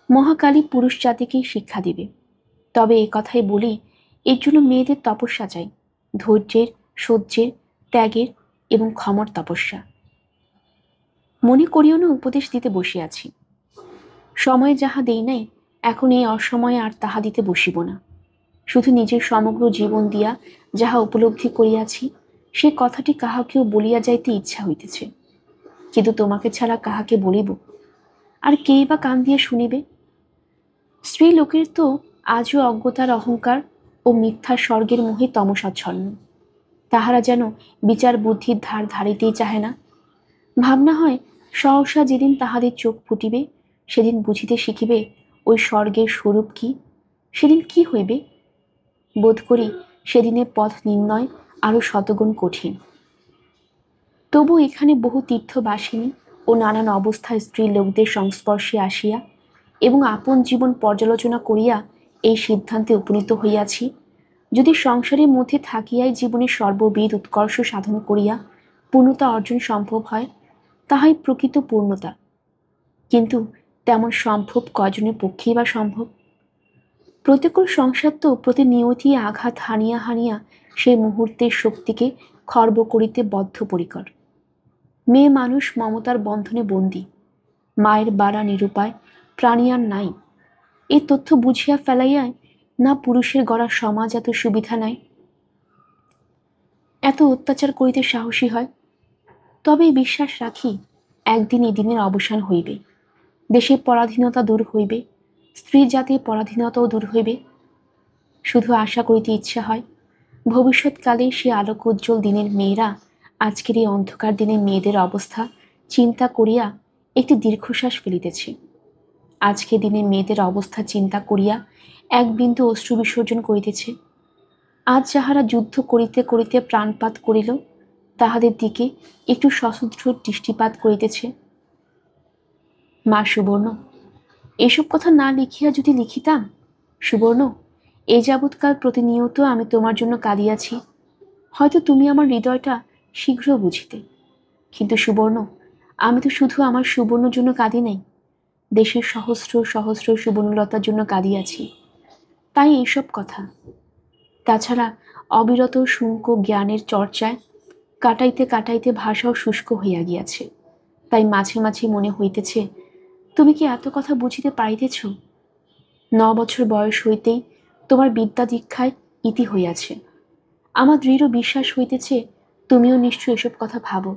[SPEAKER 1] মহাকালী পুরুষ জাতিকেই শিক্ষা দিবে। তবে এ কথাই বলি, এর জন্য মেয়েদের তপস্যা চাই, ধৈর্যের, সহ্যের, ত্যাগের এবং ক্ষমার তপস্যা। মনে করিও না উপদেশ দিতে বসিয়াছি। সময়ে যাহা দেই নাই, এখন এই অসময়ে আর তাহা দিতে বসিব না। শুধু নিজের সমগ্র জীবন দিয়া যাহা উপলব্ধি করিয়াছি, সে কথাটি কাহাকেও বলিয়া যাইতে ইচ্ছা হইতেছে। কিন্তু তোমাকে ছাড়া কাহাকে বলিব? আর কেই বা কান দিয়ে শুনিবে? স্ত্রী লোকের তো আজও অজ্ঞতার অহংকার ও মিথ্যার স্বর্গের মোহে তমসাচ্ছন্ন। তাহারা যেন বিচার বুদ্ধির ধার ধারিতেই চাহে না। ভাবনা হয় সহসা যেদিন তাহাদের চোখ ফুটিবে, সেদিন বুঝিতে শিখিবে ওই স্বর্গের স্বরূপ কি, সেদিন কি হইবে। বোধ করি সেদিনের পথ নির্ণয় আরো শতগুণ কঠিন। তবু এখানে বহু তীর্থবাসিনী ও নানান অবস্থায় স্ত্রী লোকদের সংস্পর্শে আসিয়া এবং আপন জীবন পর্যালোচনা করিয়া এই সিদ্ধান্তে উপনীত হইয়াছি, যদি সংসারের মধ্যে থাকিয়াই জীবনের সর্ববিধ উৎকর্ষ সাধন করিয়া পূর্ণতা অর্জন সম্ভব হয়, তাহাই প্রকৃত পূর্ণতা। কিন্তু তেমন সম্ভব কজনের পক্ষেই বা সম্ভব? প্রতিকূল সংসার তো প্রতিনিয়তই আঘাত হানিয়া হানিয়া সেই মুহূর্তের শক্তিকে খর্ব করিতে বদ্ধপরিকর। মেয়ে মানুষ মমতার বন্ধনে বন্দী, মায়ের বাড়া নিরুপায়, প্রাণী আর নাই। এই তথ্য বুঝিয়া ফেলাইয়ায় না পুরুষের গড়া সমাজ এত সুবিধা নাই, এত অত্যাচার করিতে সাহসী হয়। তবে বিশ্বাস রাখি একদিন এই দিনের অবসান হইবে, দেশের পরাধীনতা দূর হইবে, স্ত্রী জাতির পরাধীনতাও দূর হইবে। শুধু আশা করিতে ইচ্ছা হয় ভবিষ্যৎকালে সে আলোক উজ্জ্বল দিনের মেয়েরা আজকের এই অন্ধকার দিনের মেয়েদের অবস্থা চিন্তা করিয়া একটি দীর্ঘশ্বাস ফেলিতেছে। আজকে দিনের মেয়েদের অবস্থা চিন্তা করিয়া এক বিন্দু অশ্রু বিসর্জন করিতেছে। আজ যাহারা যুদ্ধ করিতে করিতে প্রাণপাত করিল, তাহাদের দিকে একটু সশ্রদ্ধ দৃষ্টিপাত করিতেছে। মা সুবর্ণ, এসব কথা না লিখিয়া যদি লিখিতাম। সুবর্ণ, এ যাবৎকাল প্রতিনিয়ত আমি তোমার জন্য কাঁদিয়াছি, হয়তো তুমি আমার হৃদয়টা শীঘ্র বুঝিতে। কিন্তু সুবর্ণ, আমি তো শুধু আমার সুবর্ণর জন্য কাঁদি নাই, দেশের সহস্র সহস্র সুবর্ণলতার জন্য কাঁদিয়াছি। তাই এইসব কথা। তাছাড়া অবিরত শুঙ্ক জ্ঞানের চর্চায় কাটাইতে কাটাইতে ভাষাও শুষ্ক হইয়া গিয়াছে। তাই মাঝে মাঝে মনে হইতেছে, তুমি কি এত কথা বুঝিতে পারিতেছ? 9 বছর বয়স হইতেই তোমার বিদ্যা দীক্ষায় ইতি হইয়াছে। আমার দৃঢ় বিশ্বাস হইতেছে তুমিও নিশ্চয় এসব কথা ভাবো।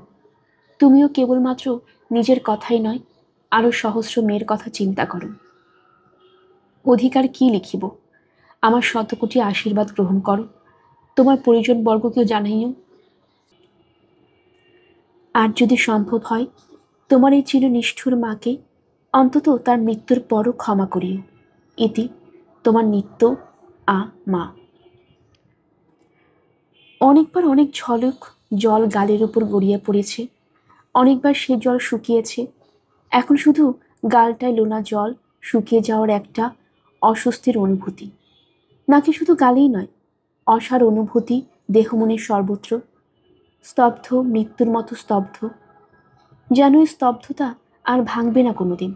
[SPEAKER 1] তুমিও কেবলমাত্র নিজের কথাই নয়, আরো সহস্র মেয়ের কথা চিন্তা করো। অধিকার কি লিখিব, আমার শতকোটি আশীর্বাদ গ্রহণ করো, তোমার পরিজন বর্গকেও জানাইও। আর যদি সম্ভব হয় তোমার এই চিরনিষ্ঠুর মাকে অন্তত তার মৃত্যুর পরও ক্ষমা করিও। ইতি তোমার নিত্য মা। অনেকবার অনেক ঝলক জল গালের উপর গড়িয়ে পড়েছে, অনেকবার সে জল শুকিয়েছে। এখন শুধু গালটায় লোনা জল শুকিয়ে যাওয়ার একটা অস্বস্তির অনুভূতি। নাকি শুধু গালেই নয়, অসার অনুভূতি দেহমনের সর্বত্র। স্তব্ধ, মৃত্যুর মতো স্তব্ধ। যেন এই স্তব্ধতা আর ভাঙবে না কোনোদিন।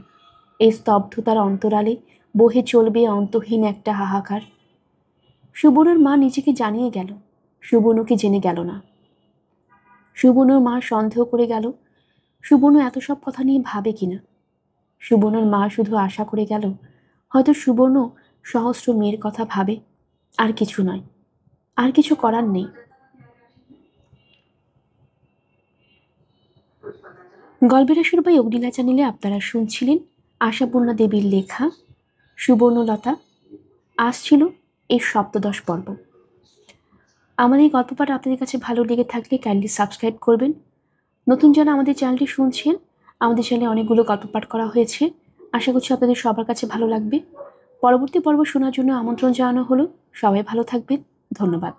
[SPEAKER 1] এই স্তব্ধতার অন্তরালে বহে চলবে অন্তহীন একটা হাহাকার। সুবর্ণর মা নিজেকে জানিয়ে গেল, সুবর্ণকে জেনে গেল না। সুবর্ণর মা সন্দেহ করে গেল সুবর্ণ এত সব কথা নিয়ে ভাবে কিনা। সুবর্ণর মা শুধু আশা করে গেল হয়তো সুবর্ণ সহস্র মেয়ের কথা ভাবে, আর কিছু নয়, আর কিছু করার নেই। গল্পের আসর বাই অগ্নিলা চ্যানেলে আপনারা শুনছিলেন আশাপূর্ণা দেবীর লেখা সুবর্ণলতা। আসছিল এই সপ্তদশ পর্ব। আমাদের এই গল্প পাঠ আপনাদের কাছে ভালো লেগে থাকলে কাইন্ডলি সাবস্ক্রাইব করবেন। নতুন যারা আমাদের চ্যানেলটি শুনছেন, আমাদের চ্যানেলে অনেকগুলো গল্প পাঠ করা হয়েছে, আশা করছি আপনাদের সবার কাছে ভালো লাগবে। পরবর্তী পর্ব শোনার জন্য আমন্ত্রণ জানানো হলো। সবাই ভালো থাকবেন, ধন্যবাদ।